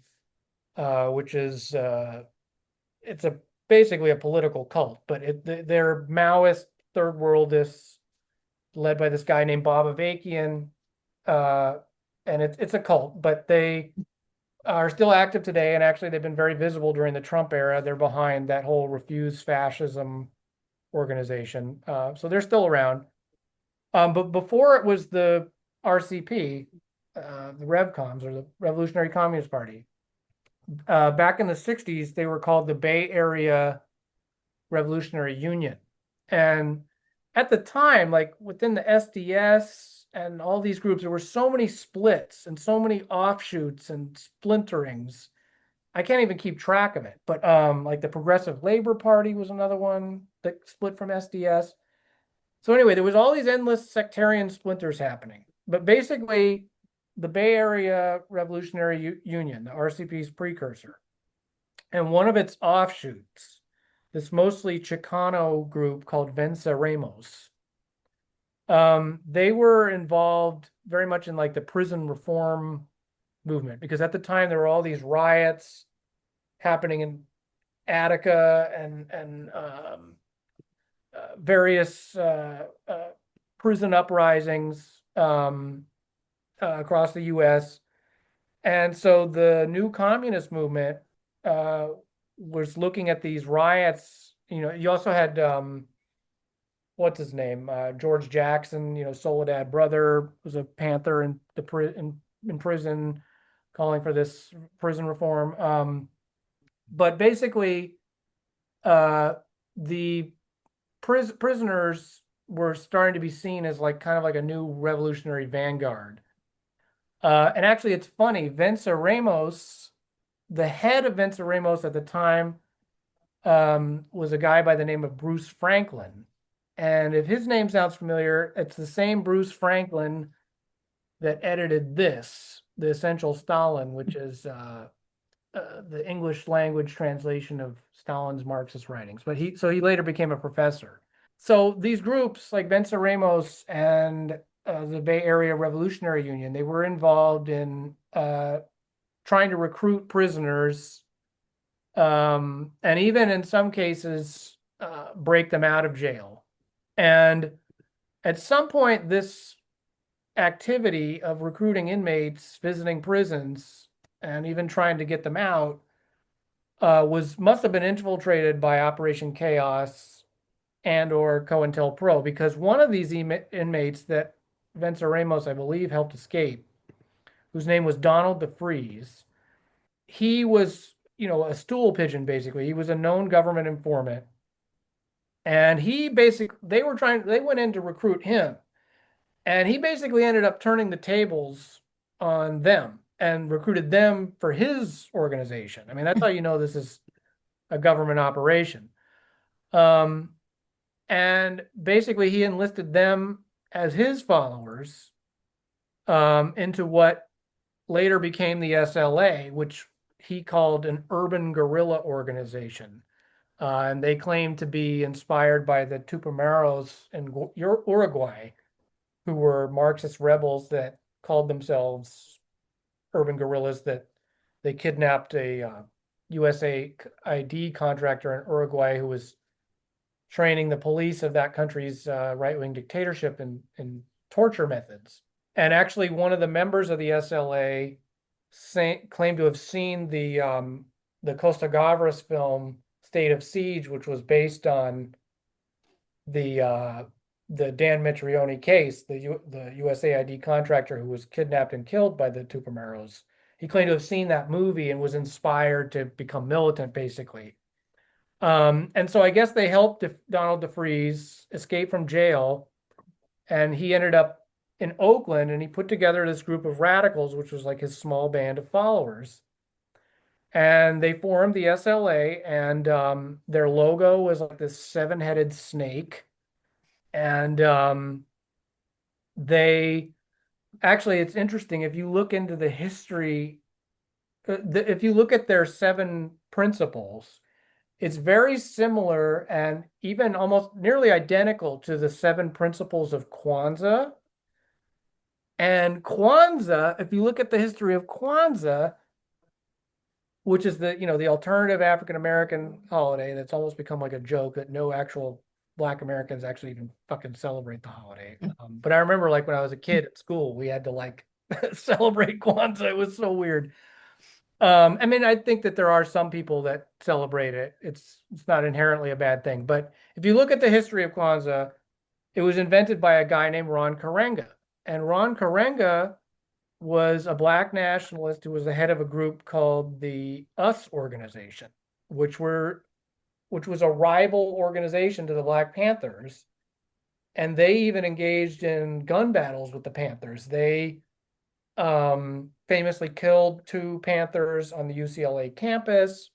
which is it's basically a political cult, but they're Maoist third worldists led by this guy named Bob Avakian, uh, and it's a cult, but they are still active today, and actually they've been very visible during the Trump era. They're behind that whole Refuse Fascism organization, so they're still around. But before it was the RCP, the Revcoms or the Revolutionary Communist Party, back in the 60s, they were called the Bay Area Revolutionary Union. And at the time, like within the SDS and all these groups, there were so many splits and so many offshoots and splinterings. I can't even keep track of it. But like the Progressive Labor Party was another one that split from SDS. So anyway, there was all these endless sectarian splinters happening. But basically, the Bay Area Revolutionary Union, the RCP's precursor, and one of its offshoots, this mostly Chicano group called Venceremos, they were involved very much in like the prison reform movement because at the time there were all these riots happening in Attica and various prison uprisings across the U.S. And so the new communist movement uh, was looking at these riots. You also had what's his name, George Jackson. Soledad brother was a Panther in prison, calling for this prison reform. But basically, uh, the prisoners were starting to be seen as like kind of like a new revolutionary vanguard. And actually, it's funny. Venceremos, the head of Venceremos at the time, was a guy by the name of Bruce Franklin. And if his name sounds familiar, it's the same Bruce Franklin that edited The Essential Stalin, which is the English language translation of Stalin's Marxist writings. But he later became a professor. So these groups like Venceremos and the Bay Area Revolutionary Union, they were involved in trying to recruit prisoners, and even in some cases break them out of jail. And at some point, this activity of recruiting inmates, visiting prisons, and even trying to get them out must have been infiltrated by Operation Chaos and or COINTELPRO, because one of these inmates that Venceremos, I believe, helped escape, whose name was Donald DeFreeze, he was, a stool pigeon, basically. He was a known government informant. And they went in to recruit him. And he basically ended up turning the tables on them and recruited them for his organization. I mean, that's how you know this is a government operation. Um, and basically, he enlisted them as his followers into what later became the SLA, which he called an urban guerrilla organization. And they claimed to be inspired by the Tupamaros in Uruguay, who were Marxist rebels that called themselves urban guerrillas, that they kidnapped a USAID contractor in Uruguay who was training the police of that country's right-wing dictatorship in torture methods. And actually, one of the members of the SLA claimed to have seen the Costa Gavras film State of Siege, which was based on the uh, the Dan Mitrione case, the USAID contractor who was kidnapped and killed by the Tupamaros. He claimed to have seen that movie and was inspired to become militant, basically. And so I guess they helped Donald DeFreeze escape from jail, and he ended up in Oakland, and he put together this group of radicals, which was like his small band of followers. And they formed the SLA, and their logo was like this seven-headed snake. And they actually, it's interesting if you look into the history, if you look at their seven principles, it's very similar and even almost nearly identical to the seven principles of Kwanzaa. And Kwanzaa, if you look at the history of Kwanzaa, which is the alternative African American holiday that's almost become like a joke that no actual Black Americans actually even fucking celebrate the holiday. But I remember like when I was a kid at school, we had to like celebrate Kwanzaa. It was so weird. I mean, I think that there are some people that celebrate it. It's not inherently a bad thing. But if you look at the history of Kwanzaa, it was invented by a guy named Ron Karenga. And Ron Karenga was a Black nationalist who was the head of a group called the US organization, which was a rival organization to the Black Panthers. And they even engaged in gun battles with the Panthers. They famously killed two Panthers on the UCLA campus.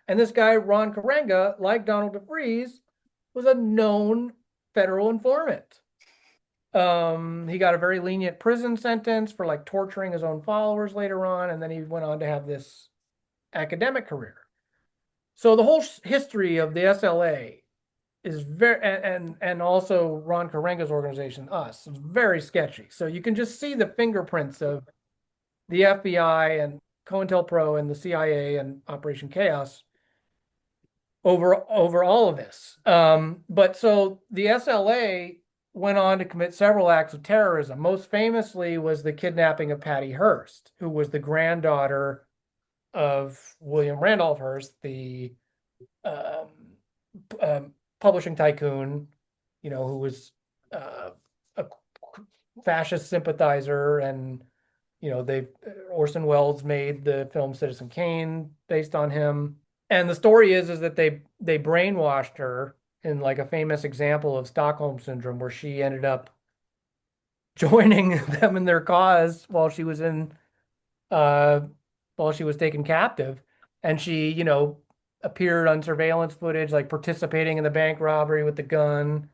And this guy, Ron Karenga, like Donald DeFreeze, was a known federal informant. He got a very lenient prison sentence for like torturing his own followers later on, and then he went on to have this academic career. So the whole history of the SLA is very, and also Ron Karenga's organization, US, is very sketchy. So you can just see the fingerprints of the FBI and COINTELPRO and the CIA and Operation Chaos over all of this. But so the SLA went on to commit several acts of terrorism. Most famously was the kidnapping of Patty Hearst, who was the granddaughter of William Randolph Hearst, the um, publishing tycoon, who was a fascist sympathizer, and they Orson Welles made the film Citizen Kane based on him. And the story is that they brainwashed her in like a famous example of Stockholm syndrome, where she ended up joining them in their cause uh while she was taken captive, and she appeared on surveillance footage like participating in the bank robbery with the gun,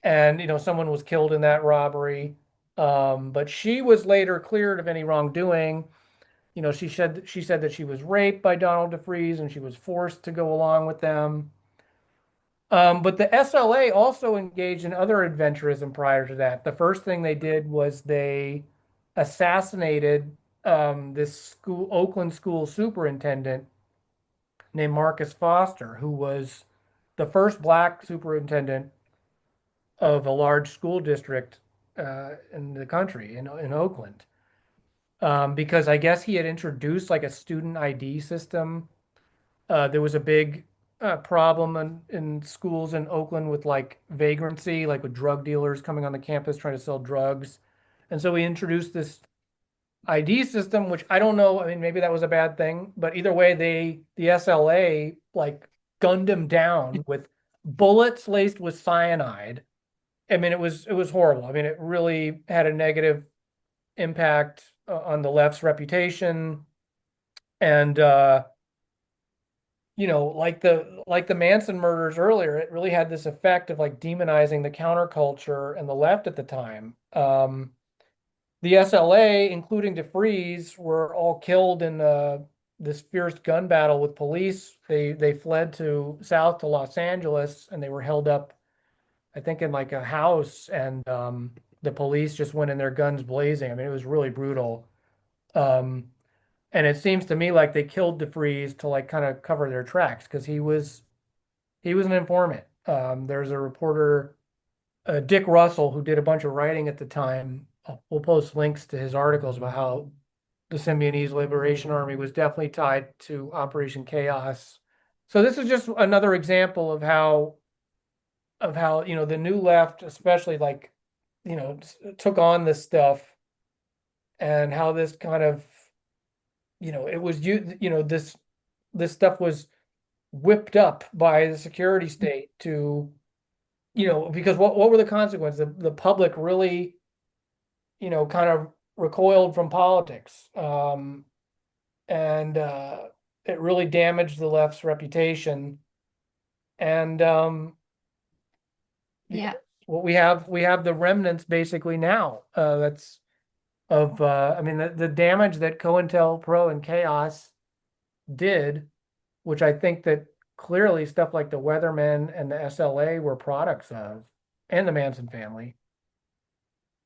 and someone was killed in that robbery. But she was later cleared of any wrongdoing. She said that she was raped by Donald DeFreeze and she was forced to go along with them. But the SLA also engaged in other adventurism prior to that. The first thing they did was they assassinated this Oakland school superintendent named Marcus Foster, who was the first Black superintendent of a large school district in the country, in Oakland. Because I guess he had introduced like a student ID system. There was a big problem in schools in Oakland with like vagrancy, like with drug dealers coming on the campus trying to sell drugs. And so we introduced this ID system, which I don't know. I mean, maybe that was a bad thing, but either way, the SLA like gunned him down with bullets laced with cyanide. I mean, it was horrible. I mean, it really had a negative impact on the left's reputation. And like the Manson murders earlier, it really had this effect of like demonizing the counterculture and the left at the time. The SLA, including DeFreeze, were all killed in this fierce gun battle with police. They fled south to Los Angeles, and they were held up, I think, in like a house, and the police just went in there guns blazing. I mean, it was really brutal. Um, and it seems to me like they killed DeFreeze to like kind of cover their tracks because he was an informant. There's a reporter Dick Russell, who did a bunch of writing at the time. We'll post links to his articles about how the Symbionese Liberation Army was definitely tied to Operation Chaos. So this is just another example of how, you know, the new left, especially like, you know, took on this stuff, and how this kind of, you know, it was you know, this stuff was whipped up by the security state to, you know, because what were the consequences? The public really, you know, kind of recoiled from politics. And it really damaged the left's reputation. And Yeah. what we have the remnants basically now. That's of I mean the damage that COINTELPRO and Chaos did, which I think that clearly stuff like the Weathermen and the SLA were products of, and the Manson family.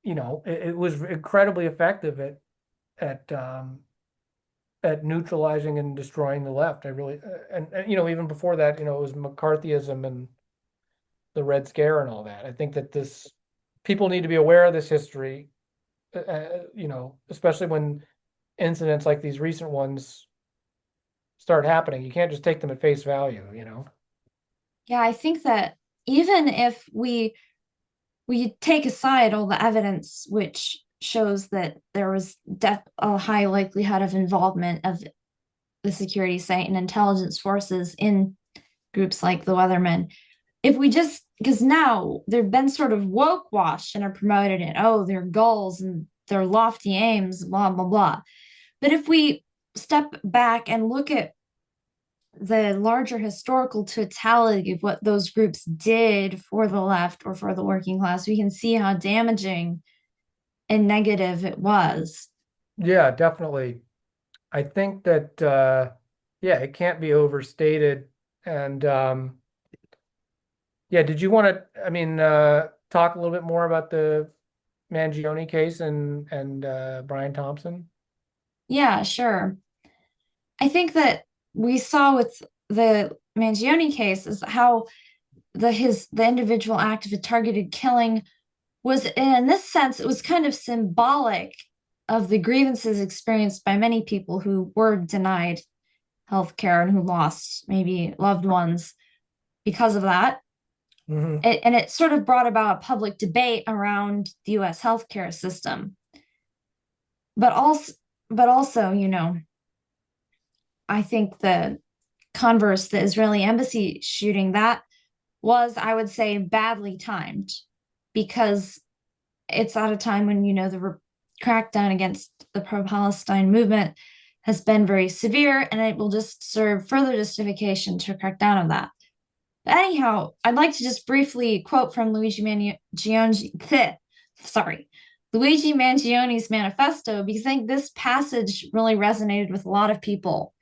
You know, it was incredibly effective at neutralizing and destroying the left. I really and you know, even before that, you know, it was McCarthyism and the Red Scare and all that. I think that this people need to be aware of this history, you know, especially when incidents like these recent ones start happening. You can't just take them at face value, you know. Yeah, I think that even if we take aside all the evidence which shows that there was a high likelihood of involvement of the security state and intelligence forces in groups like the Weathermen, if we just because now they've been sort of woke washed and are promoted in, oh, their goals and their lofty aims, blah blah blah. But if we step back and look at the larger historical totality of what those groups did for the left or for the working class, we can see how damaging and negative it was. Yeah, definitely. I think that yeah, it can't be overstated. And yeah, did you want to, I mean, talk a little bit more about the Mangione case and Brian Thompson? Yeah, sure. I think that we saw with the Mangione case is how the individual act of a targeted killing was, in this sense, it was kind of symbolic of the grievances experienced by many people who were denied healthcare and who lost maybe loved ones because of that. Hmm. And it sort of brought about a public debate around the US healthcare system. But also, you know, I think the converse, the Israeli embassy shooting, that was, I would say, badly timed because it's at a time when, you know, the crackdown against the pro-Palestine movement has been very severe, and it will just serve further justification to crack down on that. But anyhow, I'd like to just briefly quote from Luigi Mangione's manifesto, because I think this passage really resonated with a lot of people.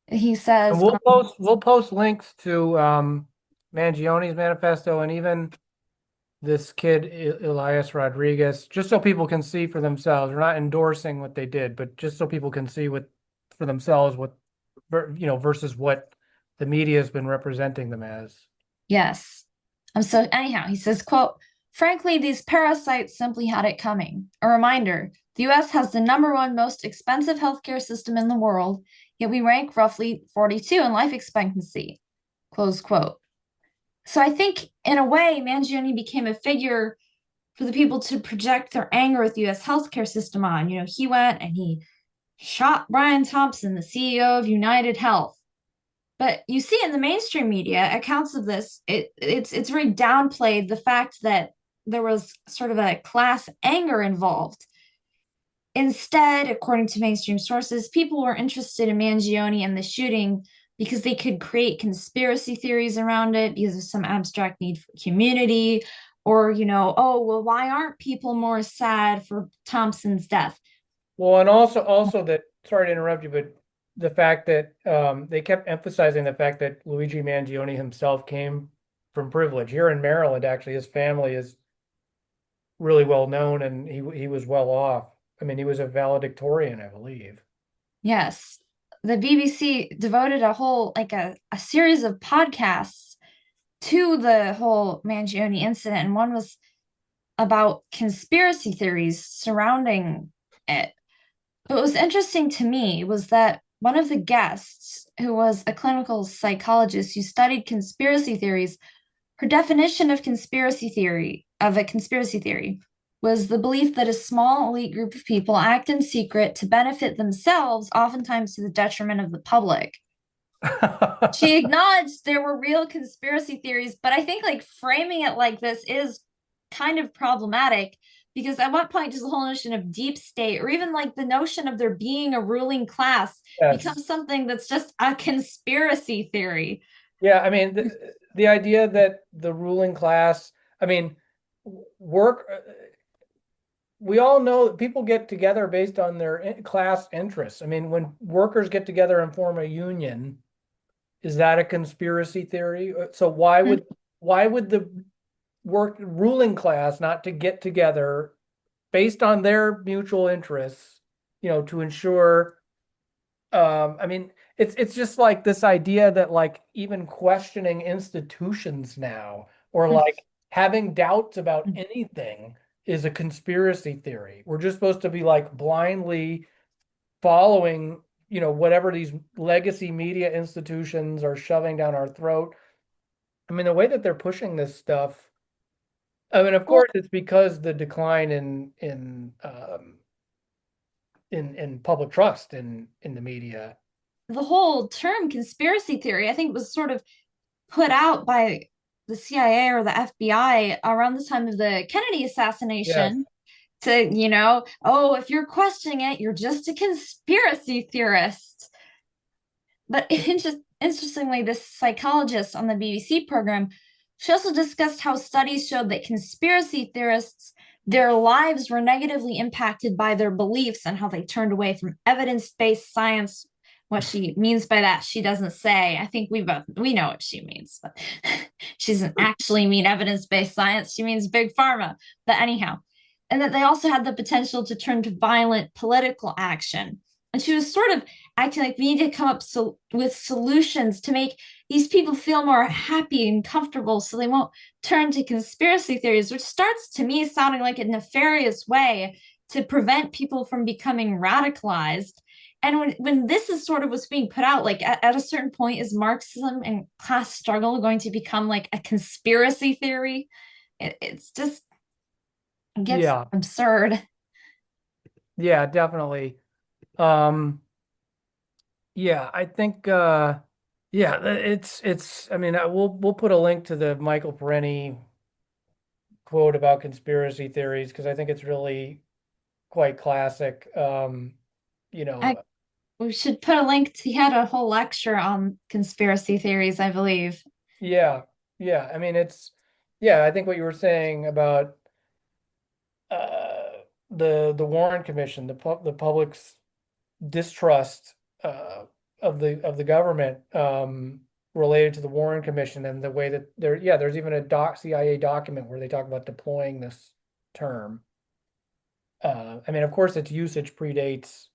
He And says, we'll post links to Mangione's manifesto and even this kid Elias Rodriguez, just so people can see for themselves. We're not endorsing what they did, but just so people can see what for themselves what you know versus what the media has been representing them as. yes. So anyhow, he says, quote, frankly, these parasites simply had it coming. A reminder, the US has the number one most expensive healthcare system in the world, yet we rank roughly 42 in life expectancy. Close quote. So I think in a way, Mangione became a figure for the people to project their anger with the US healthcare system on. You know, he went and he shot Brian Thompson, the CEO of United Health. But you see in the mainstream media accounts of this, it's very downplayed the fact that there was sort of a class anger involved. Instead, according to mainstream sources, people were interested in Mangione and the shooting because they could create conspiracy theories around it because of some abstract need for community, or, you know, oh, well, why aren't people more sad for Thompson's death? Well, and also that sorry to interrupt you, but the fact that they kept emphasizing the fact that Luigi Mangione himself came from privilege. Here in Maryland, actually, his family is really well known and he was well off. I mean, he was a valedictorian, I believe. Yes. The BBC devoted a whole, like a series of podcasts to the whole Mangione incident. And one was about conspiracy theories surrounding it. What was interesting to me was that one of the guests, who was a clinical psychologist who studied conspiracy theories, her definition of a conspiracy theory, was the belief that a small elite group of people act in secret to benefit themselves, oftentimes to the detriment of the public. She acknowledged there were real conspiracy theories, but I think like framing it like this is kind of problematic because at what point does the whole notion of deep state or even like the notion of there being a ruling class Yes. become something that's just a conspiracy theory? Yeah, I mean, the idea that the ruling class, I mean, work, we all know that people get together based on their class interests. I mean, when workers get together and form a union, is that a conspiracy theory? So why would the work ruling class not to get together based on their mutual interests, to ensure I mean, it's just like this idea that like even questioning institutions now or like having doubts about anything is a conspiracy theory. We're just supposed to be like blindly following, whatever these legacy media institutions are shoving down our throat. I mean, the way that they're pushing this stuff, I mean, of Well, course, it's because the decline in public trust in the media. the whole term conspiracy theory, I think, was sort of put out by the CIA or the FBI around the time of the Kennedy Yes. assassination to, oh, if you're questioning it, you're just a conspiracy theorist. But interestingly, this psychologist on the BBC program, she also discussed how studies showed that conspiracy theorists, their lives were negatively impacted by their beliefs and how they turned away from evidence-based science. What she means by that, she doesn't say. I think we know what she means, but she doesn't actually mean evidence-based science. She means big pharma. But anyhow, and that they also had the potential to turn to violent political action. And she was sort of acting like we need to come up with solutions to make these people feel more happy and comfortable so they won't turn to conspiracy theories, which starts to me sounding like a nefarious way to prevent people from becoming radicalized. And when this is sort of what's being put out, like at a certain point, is Marxism and class struggle going to become like a conspiracy theory? It's just, it gets Yeah. absurd. Yeah, definitely. Um, yeah, I think yeah, it's I mean, we'll put a link to the Michael Parenti quote about conspiracy theories because I think it's really quite classic. You I know, We should put a link to, he had a whole lecture on conspiracy theories, I believe. yeah, yeah. I mean, yeah, I think what you were saying about the Warren Commission, the public's distrust of the government related to the Warren Commission and the way that there's even a CIA document where they talk about deploying this term. I mean, of course, its usage predates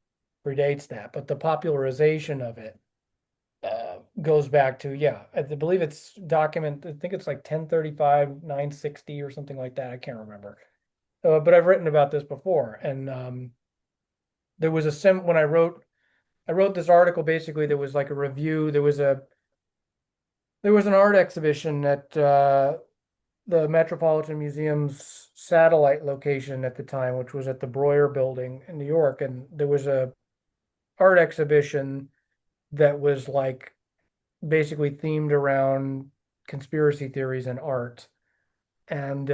that, but the popularization of it goes back to I believe it's document. I think it's like 1035 960 or something like that. I can't remember. But I've written about this before, and there was a sim when I wrote this article. Basically, there was like a review. There was an art exhibition at the Metropolitan Museum's satellite location at the time, which was at the Breuer Building in New York, and there was a art exhibition that was like basically themed around conspiracy theories and art, and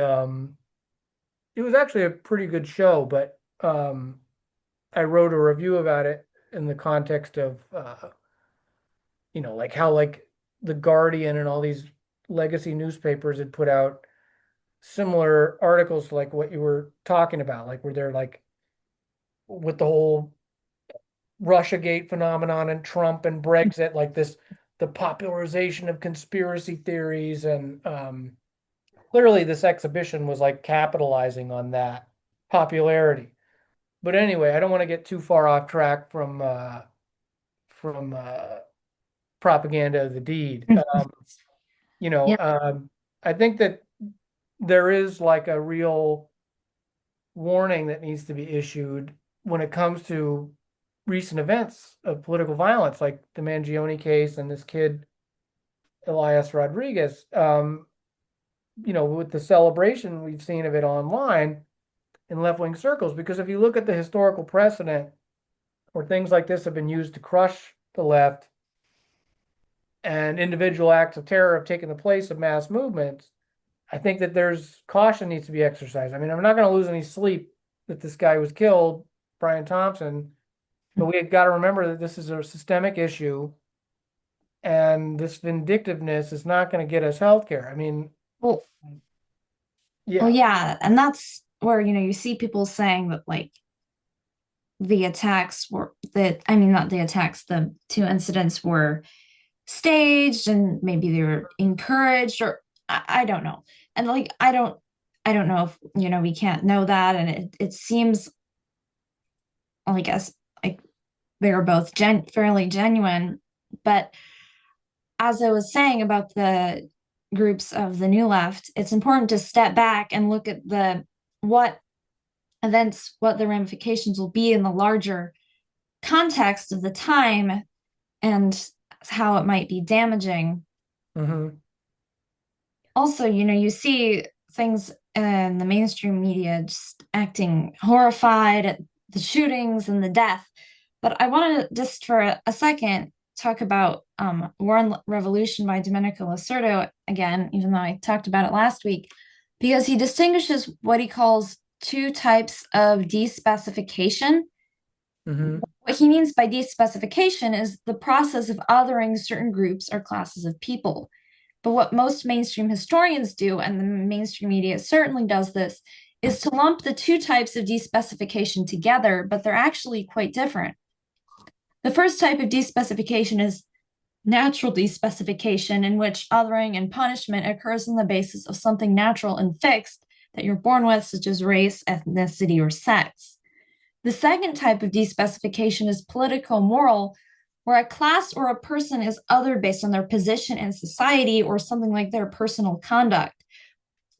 it was actually a pretty good show. But I wrote a review about it in the context of like how like the Guardian and all these legacy newspapers had put out similar articles like what you were talking about, like where they're like with the whole Russiagate phenomenon and Trump and Brexit, like the popularization of conspiracy theories, and clearly this exhibition was like capitalizing on that popularity. But anyway, I don't want to get too far off track from propaganda of the deed. You know, Yeah. I think that there is like a real warning that needs to be issued when it comes to recent events of political violence, like the Mangione case and this kid, Elias Rodriguez. With the celebration we've seen of it online in left-wing circles, because if you look at the historical precedent where things like this have been used to crush the left and individual acts of terror have taken the place of mass movements, I think that there's caution needs to be exercised. I mean, I'm not going to lose any sleep that this guy was killed, Brian Thompson, but we have got to remember that this is a systemic issue, and this vindictiveness is not going to get us health care. I mean, Well, yeah. yeah, and that's where, you see people saying that like the attacks were that I mean not the attacks, the two incidents were staged and maybe they were encouraged or I don't know. And like I don't know if we can't know that. And it seems like as like they were both fairly genuine. But as I was saying about the groups of the new left, it's important to step back and look at the what events, what the ramifications will be in the larger context of the time and how it might be damaging. Mm-hmm. Also, you see things in the mainstream media just acting horrified at the shootings and the death. But I want to just for a second talk about War and Revolution by Domenico Lacerdo again, even though I talked about it last week, because he distinguishes what he calls two types of despecification. Mm-hmm. What he means by despecification is the process of othering certain groups or classes of people. But what most mainstream historians do, and the mainstream media certainly does this, is to lump the two types of despecification together, but they're actually quite different. The first type of despecification is natural despecification, in which othering and punishment occurs on the basis of something natural and fixed that you're born with, such as race, ethnicity, or sex. The second type of despecification is political moral, where a class or a person is othered based on their position in society or something like their personal conduct,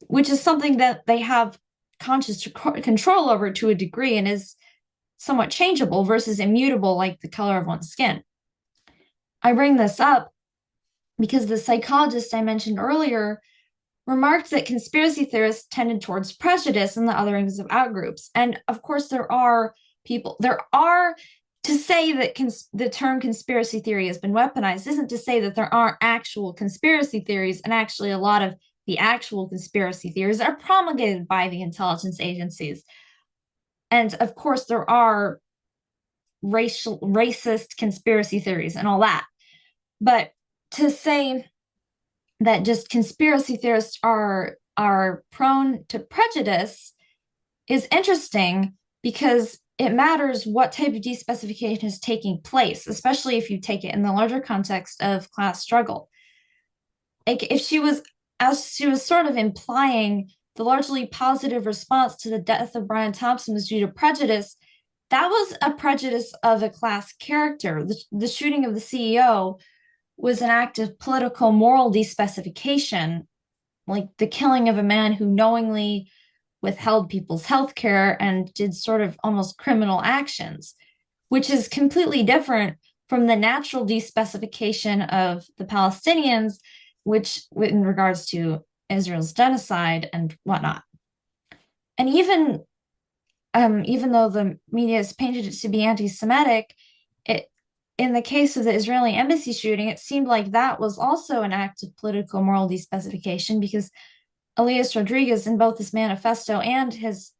which is something that they have conscious control over to a degree and is somewhat changeable versus immutable, like the color of one's skin. I bring this up because the psychologist I mentioned earlier remarked that conspiracy theorists tended towards prejudice in the otherings of outgroups. And of course, there are, to say that the term conspiracy theory has been weaponized isn't to say that there aren't actual conspiracy theories. And actually, a lot of the actual conspiracy theories are promulgated by the intelligence agencies. And of course, there are racist conspiracy theories and all that. But to say that just conspiracy theorists are prone to prejudice is interesting because it matters what type of despecification is taking place, especially if you take it in the larger context of class struggle. Like if she was, as she was sort of implying, the largely positive response to the death of Brian Thompson was due to prejudice. That was a prejudice of a class character. The shooting of the CEO was an act of political moral despecification, like the killing of a man who knowingly withheld people's health care and did sort of almost criminal actions, which is completely different from the natural despecification of the Palestinians, which in regards to Israel's genocide and whatnot. And even though the media has painted it to be anti-Semitic, it in the case of the Israeli embassy shooting, it seemed like that was also an act of political moral despecification because Elias Rodriguez, in both his manifesto and his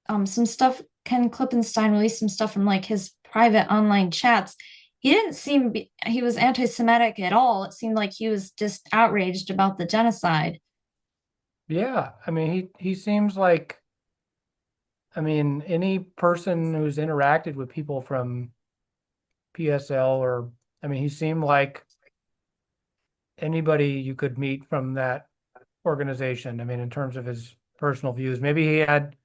some stuff, Ken Klippenstein released some stuff from like his private online chats. He didn't seem he was anti-Semitic at all. It seemed like he was just outraged about the genocide. Yeah. I mean, he seems like, I mean, any person who's interacted with people from PSL or, I mean, he seemed like anybody you could meet from that organization. I mean, in terms of his personal views, maybe he had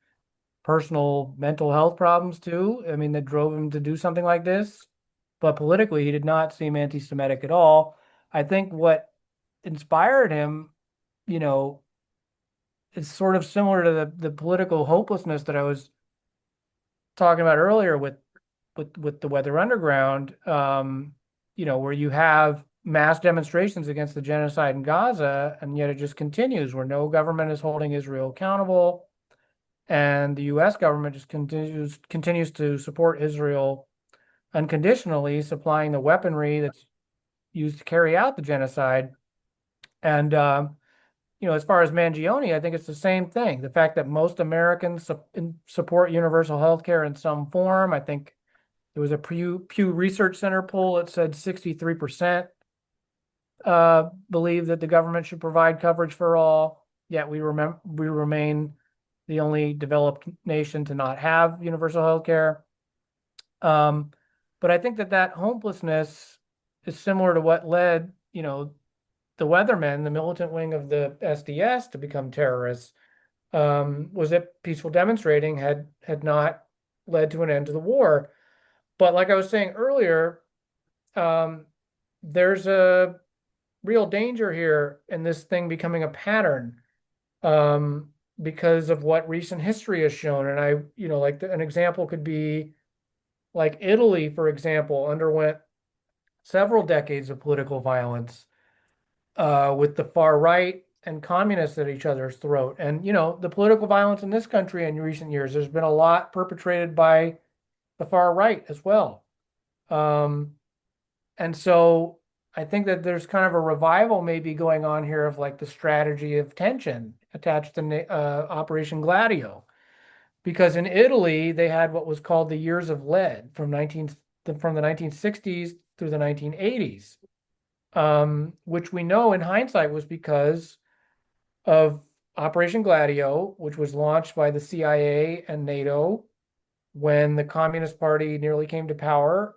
personal mental health problems too. I mean, that drove him to do something like this. But politically, he did not seem anti-Semitic at all. I think what inspired him, you know, is sort of similar to the political hopelessness that I was talking about earlier with the Weather Underground, where you have mass demonstrations against the genocide in Gaza, and yet it just continues, where no government is holding Israel accountable, and the U.S. government just continues to support Israel unconditionally, supplying the weaponry that's used to carry out the genocide. And as far as Mangione, I think it's the same thing. The fact that most Americans support universal health care in some form. I think there was a Pew Research Center poll that said 63% believe that the government should provide coverage for all. Yet we remain the only developed nation to not have universal health care. But I think that hopelessness is similar to what led, the Weathermen, the militant wing of the SDS, to become terrorists. Was that peaceful demonstrating had not led to an end to the war. But like I was saying earlier, there's a real danger here in this thing becoming a pattern, because of what recent history has shown. And an example could be like Italy, for example, underwent several decades of political violence, with the far right and communists at each other's throat. And, the political violence in this country in recent years, there's been a lot perpetrated by the far right as well. And so I think that there's kind of a revival maybe going on here of like the strategy of tension attached to Operation Gladio. Because in Italy, they had what was called the Years of Lead from the 1960s through the 1980s, which we know in hindsight was because of Operation Gladio, which was launched by the CIA and NATO when the Communist Party nearly came to power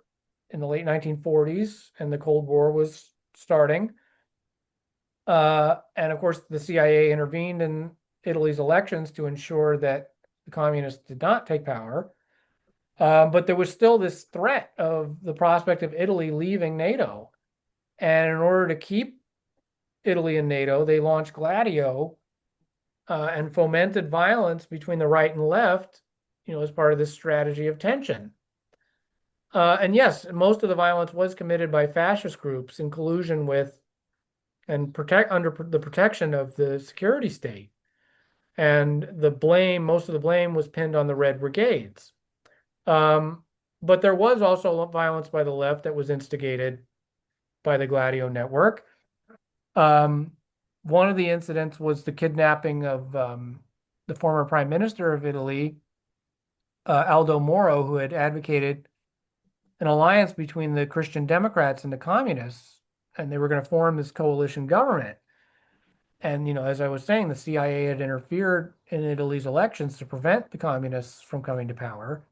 in the late 1940s and the Cold War was starting. And of course, the CIA intervened in Italy's elections to ensure that the communists did not take power. But there was still this threat of the prospect of Italy leaving NATO. And in order to keep Italy in NATO, they launched Gladio, and fomented violence between the right and left, as part of this strategy of tension. And yes, most of the violence was committed by fascist groups in collusion with and under the protection of the security state. And most of the blame was pinned on the Red Brigades. But there was also violence by the left that was instigated by the Gladio network. One of the incidents was the kidnapping of the former prime minister of Italy, Aldo Moro, who had advocated an alliance between the Christian Democrats and the communists, and they were going to form this coalition government. And, as I was saying, the CIA had interfered in Italy's elections to prevent the communists from coming to power.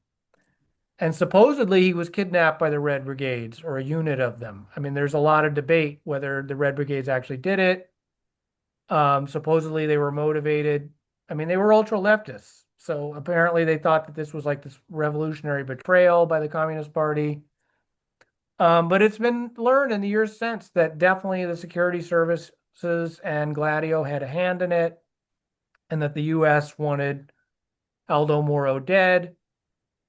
And supposedly he was kidnapped by the Red Brigades or a unit of them. I mean, there's a lot of debate whether the Red Brigades actually did it. Supposedly they were motivated. I mean, they were ultra leftists. So apparently they thought that this was like this revolutionary betrayal by the Communist Party. But it's been learned in the years since that definitely the security services and Gladio had a hand in it, and that the U.S. wanted Aldo Moro dead,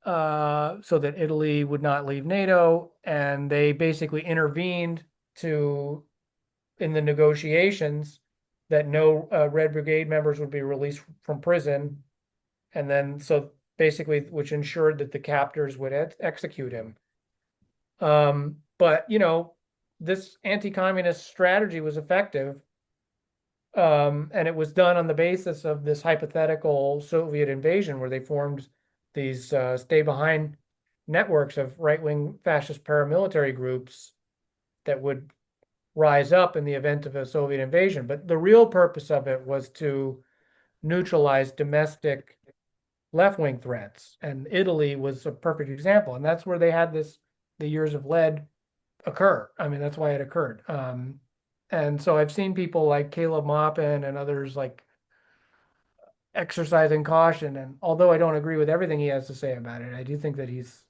so that Italy would not leave NATO. And they basically intervened in the negotiations that no Red Brigade members would be released from prison. And then, so basically, which ensured that the captors would execute him. But, this anti-communist strategy was effective. And it was done on the basis of this hypothetical Soviet invasion where they formed these stay-behind networks of right-wing fascist paramilitary groups that would rise up in the event of a Soviet invasion. But the real purpose of it was to neutralize domestic left-wing threats. And Italy was a perfect example. And that's where they had the Years of Lead occur. I mean, that's why it occurred. And so I've seen people like Caleb Maupin and others like exercising caution. And although I don't agree with everything he has to say about it, I do think that he's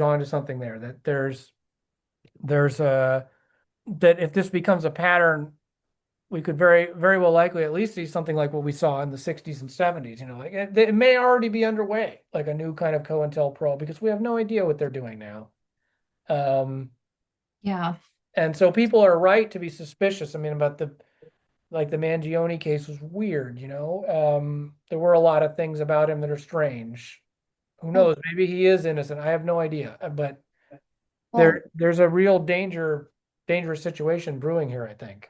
on to something there, that there's a that if this becomes a pattern, we could very well likely at least see something like what we saw in the 60s and 70s, like it may already be underway, like a new kind of COINTELPRO, because we have no idea what they're doing now. Um, Yeah. and so people are right to be suspicious. I mean, about the Mangione case was weird, there were a lot of things about him that are strange. Who knows? Well, Maybe he is innocent. I have no idea. But well, there's a real dangerous situation brewing here, I think.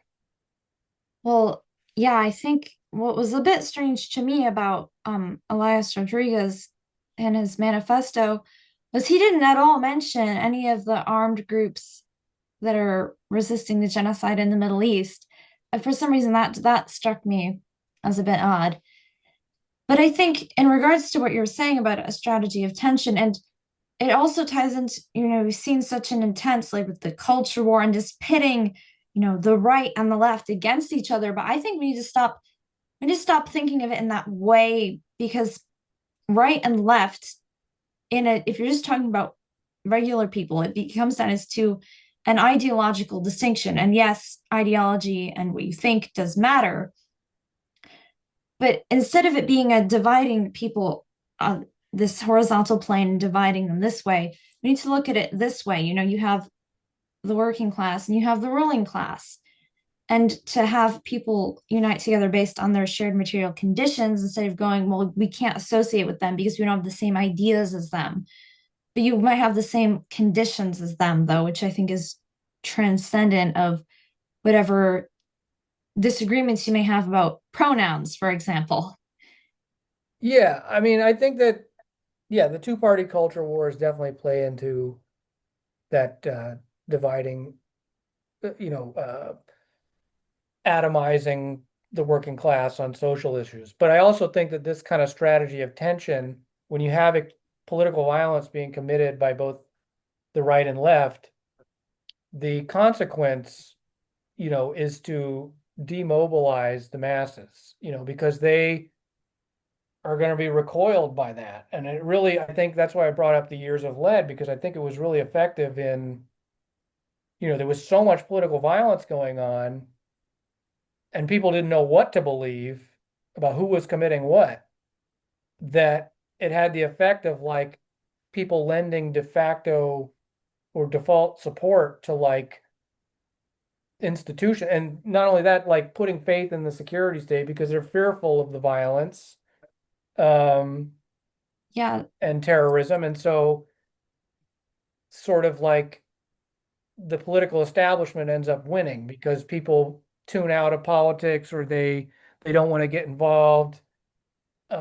well, yeah, I think what was a bit strange to me about Elias Rodriguez and his manifesto was he didn't at all mention any of the armed groups that are resisting the genocide in the Middle East. And for some reason that struck me as a bit odd. But I think in regards to what you're saying about a strategy of tension, and it also ties into, we've seen such an intense, like with the culture war and just pitting, the right and the left against each other. But I think we need to stop thinking of it in that way because right and left if you're just talking about regular people, it becomes down as to an ideological distinction. And yes, ideology and what you think does matter. But instead of it being a dividing people on this horizontal plane and dividing them this way, we need to look at it this way. You have the working class and you have the ruling class. And to have people unite together based on their shared material conditions instead of going, well, we can't associate with them because we don't have the same ideas as them. But you might have the same conditions as them, though, which I think is transcendent of whatever disagreements you may have about pronouns, for example. Yeah, I mean, I think that yeah, the two-party culture wars definitely play into that dividing, atomizing the working class on social issues. But I also think that this kind of strategy of tension, when you have political violence being committed by both the right and left, the consequence, is to demobilize the masses, because they are going to be recoiled by that. And it really, I think that's why I brought up the years of lead, because I think it was really effective in, there was so much political violence going on and people didn't know what to believe about who was committing what, that it had the effect of like people lending de facto or default support to like institution. And not only that, like putting faith in the security state because they're fearful of the violence um, Yeah, and terrorism. And so sort of like the political establishment ends up winning because people tune out of politics or they don't want to get involved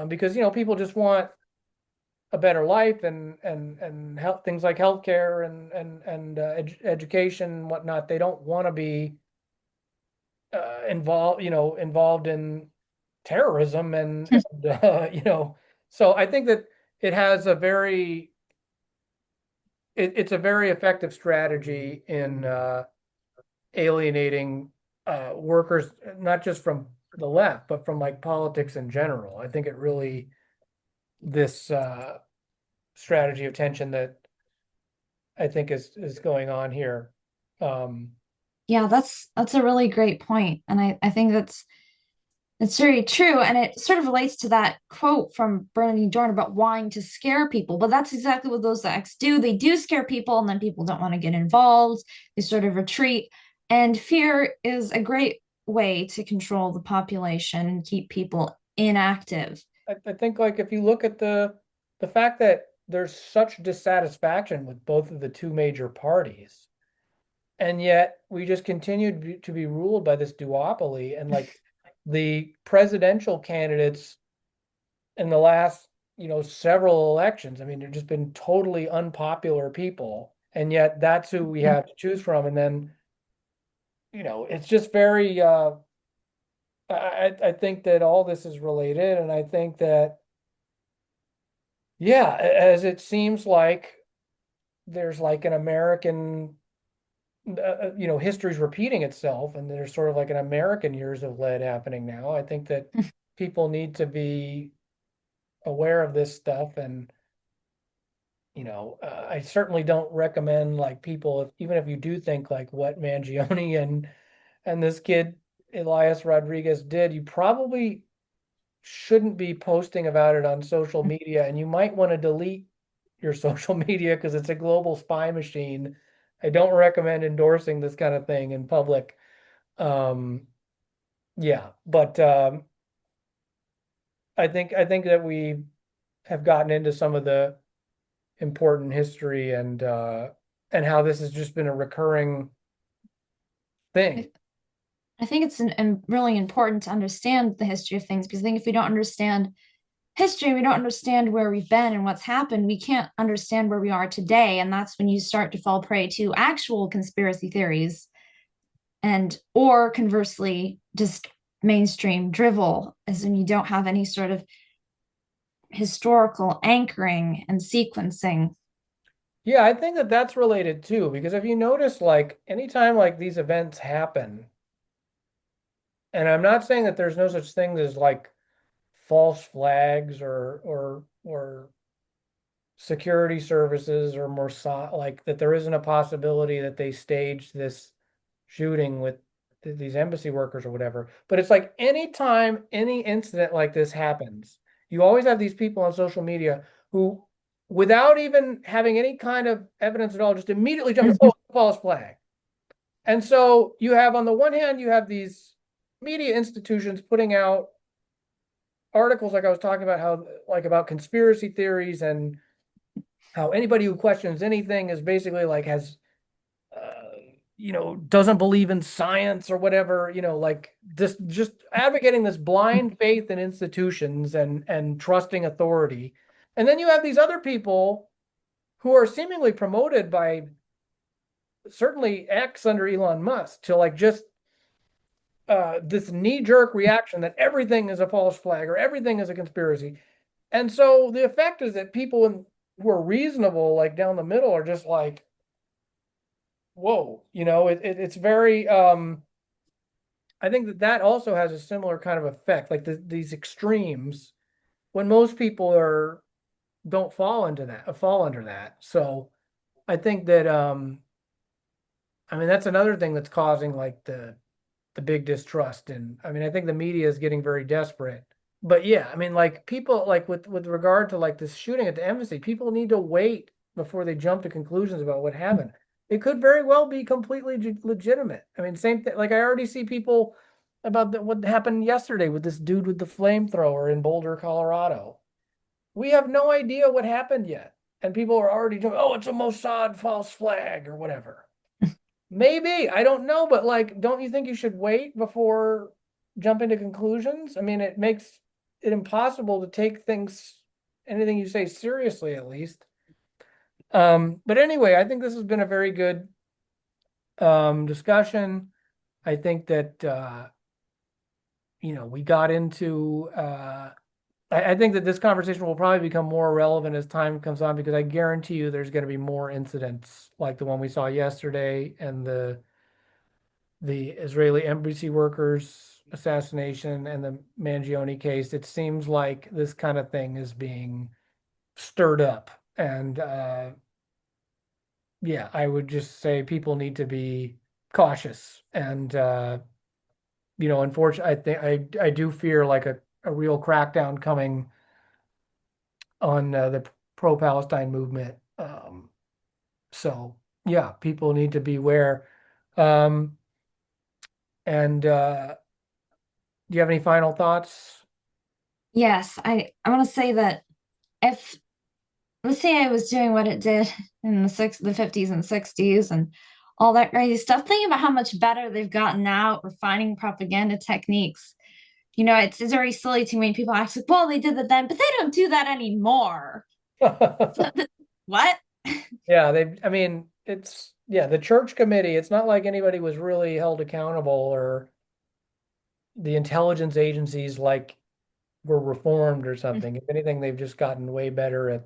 because people just want a better life and health, things like healthcare and education and whatnot. They don't want to be involved in terrorism and so I think that it has it's a very effective strategy in alienating workers, not just from the left, but from like politics in general. I think it really this strategy of tension that I think is going on here. Um, yeah, that's a really great point. And I think that's very true. And it sort of relates to that quote from Bernardine Dorn about wanting to scare people. But that's exactly what those acts do. They do scare people, and then people don't want to get involved. They sort of retreat. And fear is a great way to control the population and keep people inactive. I think like if you look at the fact that there's such dissatisfaction with both of the two major parties, and yet we just continue to be ruled by this duopoly, and like the presidential candidates in the last, several elections, I mean, they've just been totally unpopular people, and yet that's who we have to choose from. And then, it's just very I think that all this is related, and I think that yeah, as it seems like there's like an American history's repeating itself, and there's sort of like an American years of lead happening now. I think that people need to be aware of this stuff, and I certainly don't recommend like people, even if you do think like what Mangione and this kid Elias Rodriguez did, you probably shouldn't be posting about it on social media, and you might want to delete your social media because it's a global spy machine. I don't recommend endorsing this kind of thing in public. Um, yeah, but I think that we have gotten into some of the important history and how this has just been a recurring thing. I, I think it's really important to understand the history of things because I think if we don't understand history, we don't understand where we've been and what's happened, we can't understand where we are today. And that's when you start to fall prey to actual conspiracy theories and, or conversely, just mainstream drivel, as when you don't have any sort of historical anchoring and sequencing. Yeah, I think that that's related too, because if you notice, like anytime like these events happen, and I'm not saying that there's no such thing as like false flags or security services or more like that there isn't a possibility that they staged this shooting with these embassy workers or whatever. But it's like anytime any incident like this happens, you always have these people on social media who, without even having any kind of evidence at all, just immediately jump to, oh, false flag. And so you have, on the one hand, you have these media institutions putting out articles like I was talking about, how like about conspiracy theories and how anybody who questions anything is basically like has doesn't believe in science or whatever, like this, just advocating this blind faith in institutions and trusting authority. And then you have these other people who are seemingly promoted by certainly X under Elon Musk to like just this knee-jerk reaction that everything is a false flag or everything is a conspiracy. And so the effect is that who are reasonable, like down the middle, are just like, whoa, it's very I think that that also has a similar kind of effect, like these extremes when most people are don't fall into that, fall under that. So I think that I mean that's another thing that's causing like the big distrust. And I mean I think the media is getting very desperate. But yeah, I mean like people like with regard to like this shooting at the embassy, people need to wait before they jump to conclusions about what happened. It could very well be completely legitimate. I mean, same thing. Like I already see people about what happened yesterday with this dude with the flamethrower in Boulder, Colorado. We have no idea what happened yet, and people are already doing, oh, it's a Mossad false flag or whatever. Maybe, I don't know, but like, don't you think you should wait before jumping to conclusions? I mean, it makes it impossible to take anything you say seriously, at least. But anyway, I think this has been a very good discussion. I think that we got into I think that this conversation will probably become more relevant as time comes on because I guarantee you there's going to be more incidents like the one we saw yesterday and the Israeli embassy workers assassination and the Mangione case. It seems like this kind of thing is being stirred up. And yeah, I would just say people need to be cautious. And unfortunately, I do fear like a real crackdown coming on the pro-Palestine movement. So yeah, people need to beware. Um, and do you have any final thoughts? Yes, I want to say that if let's say I was doing what it did in the 50s and 60s and all that crazy stuff, thinking about how much better they've gotten now refining propaganda techniques. It's very silly to me when people ask, like, well, they did that then, but they don't do that anymore. So, what? Yeah, I mean, the church committee, it's not like anybody was really held accountable or the intelligence agencies like were reformed or something. If anything, they've just gotten way better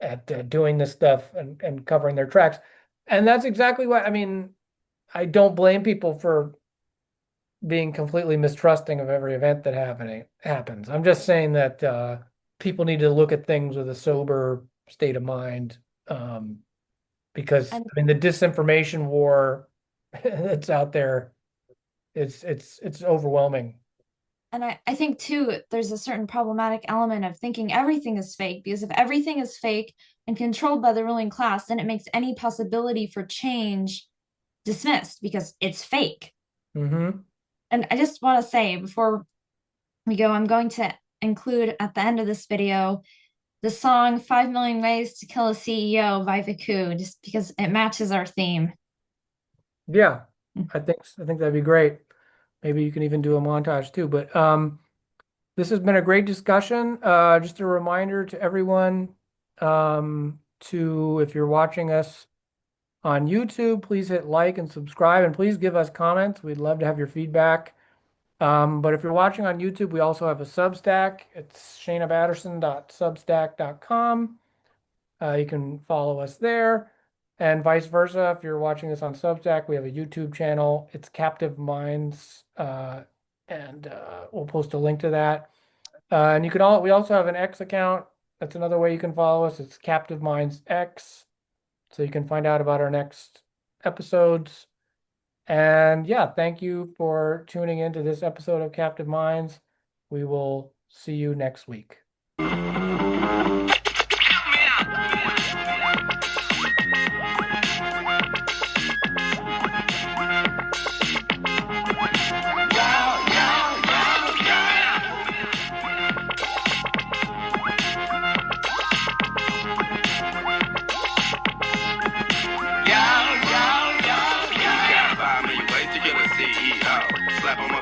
at doing this stuff and covering their tracks. And that's exactly what I mean. I don't blame people for being completely mistrusting of every event that happens. I'm just saying that people need to look at things with a sober state of mind. Because And I mean the disinformation war that's out there It's overwhelming. And I think too, there's a certain problematic element of thinking everything is fake, because if everything is fake and controlled by the ruling class, then it makes any possibility for change dismissed because it's fake. Mm-hmm. And I just want to say before we go, I'm going to include at the end of this video the song 5 Million Ways to Kill a CEO by Viku, just because it matches our theme. Yeah, I think that'd be great. Maybe you can even do a montage too. But this has been a great discussion. Just a reminder to everyone, to if you're watching us on YouTube, please hit like and subscribe, and please give us comments. We'd love to have your feedback. But if you're watching on YouTube, we also have a Substack. It's shaenahbatterson.substack.com. You can follow us there, and vice versa. If you're watching us on Substack, we have a YouTube channel. It's Captive Minds, and we'll post a link to that. And we also have an X account. That's another way you can follow us. It's Captive Minds X, so you can find out about our next episodes. And yeah, thank you for tuning into this episode of Captive Minds. We will see you next week.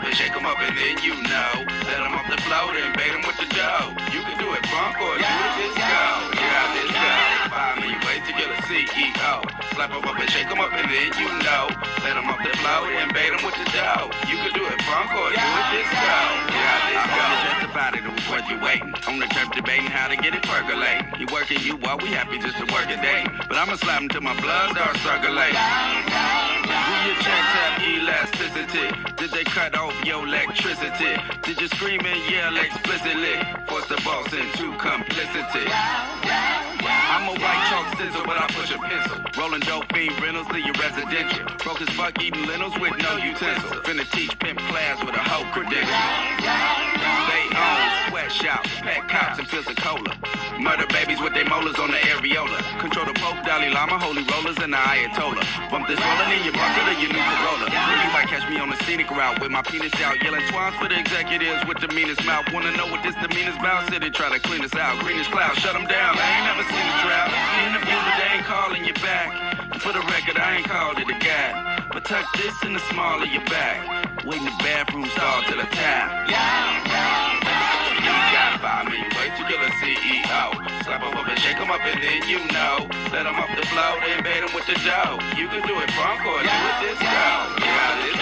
Shake them up and then you know. Let them off the float and bait them with the dough. You can do it funk or do it just go. Yeah, this go. 5 million ways to kill a CEO. Slap them up and shake them up and then you know. Let them off the float and bait them with the dough. You can do it funk or do it just go. Yeah, this go. Justified it was worth you waiting. On the turf debating how to get it percolating. He working you while we happy just to work a day. But I'ma slap him till my blood starts circulating. Do your checks have elasticity? Did they cut off your electricity? Did you scream and yell explicitly? Force the boss into complicity. I'm a white chalk scissor, but I push a pencil. Rolling dope fiend rentals to your residential. Broke as fuck eating lentils with no utensil. Finna teach pimp class with a whole credential. They own sweatshops, pet cops, and pills of cola. Murder babies with their molars on the areola. Control the Pope, Dalai Lama, holy rollers, and the Ayatollah. Bump this rolling in your bucket or your new Corolla. You might catch me on the scenic route with my penis out, yelling twines for the executives with the meanest mouth. Wanna know what this demeanor's about? City try to clean us out. Green as cloud, shut them down. I ain't never seen a drought. Interview, but they ain't calling you back. And for the record, I ain't called it a gap. But tuck this in the small of your back. Wait in the bathroom stall till a tap. You got 5 million ways to kill a CEO. Slap them up and shake them up and then you know. Let them off the float and bait them with the dough. You can do it funk or do it disco. Yeah, this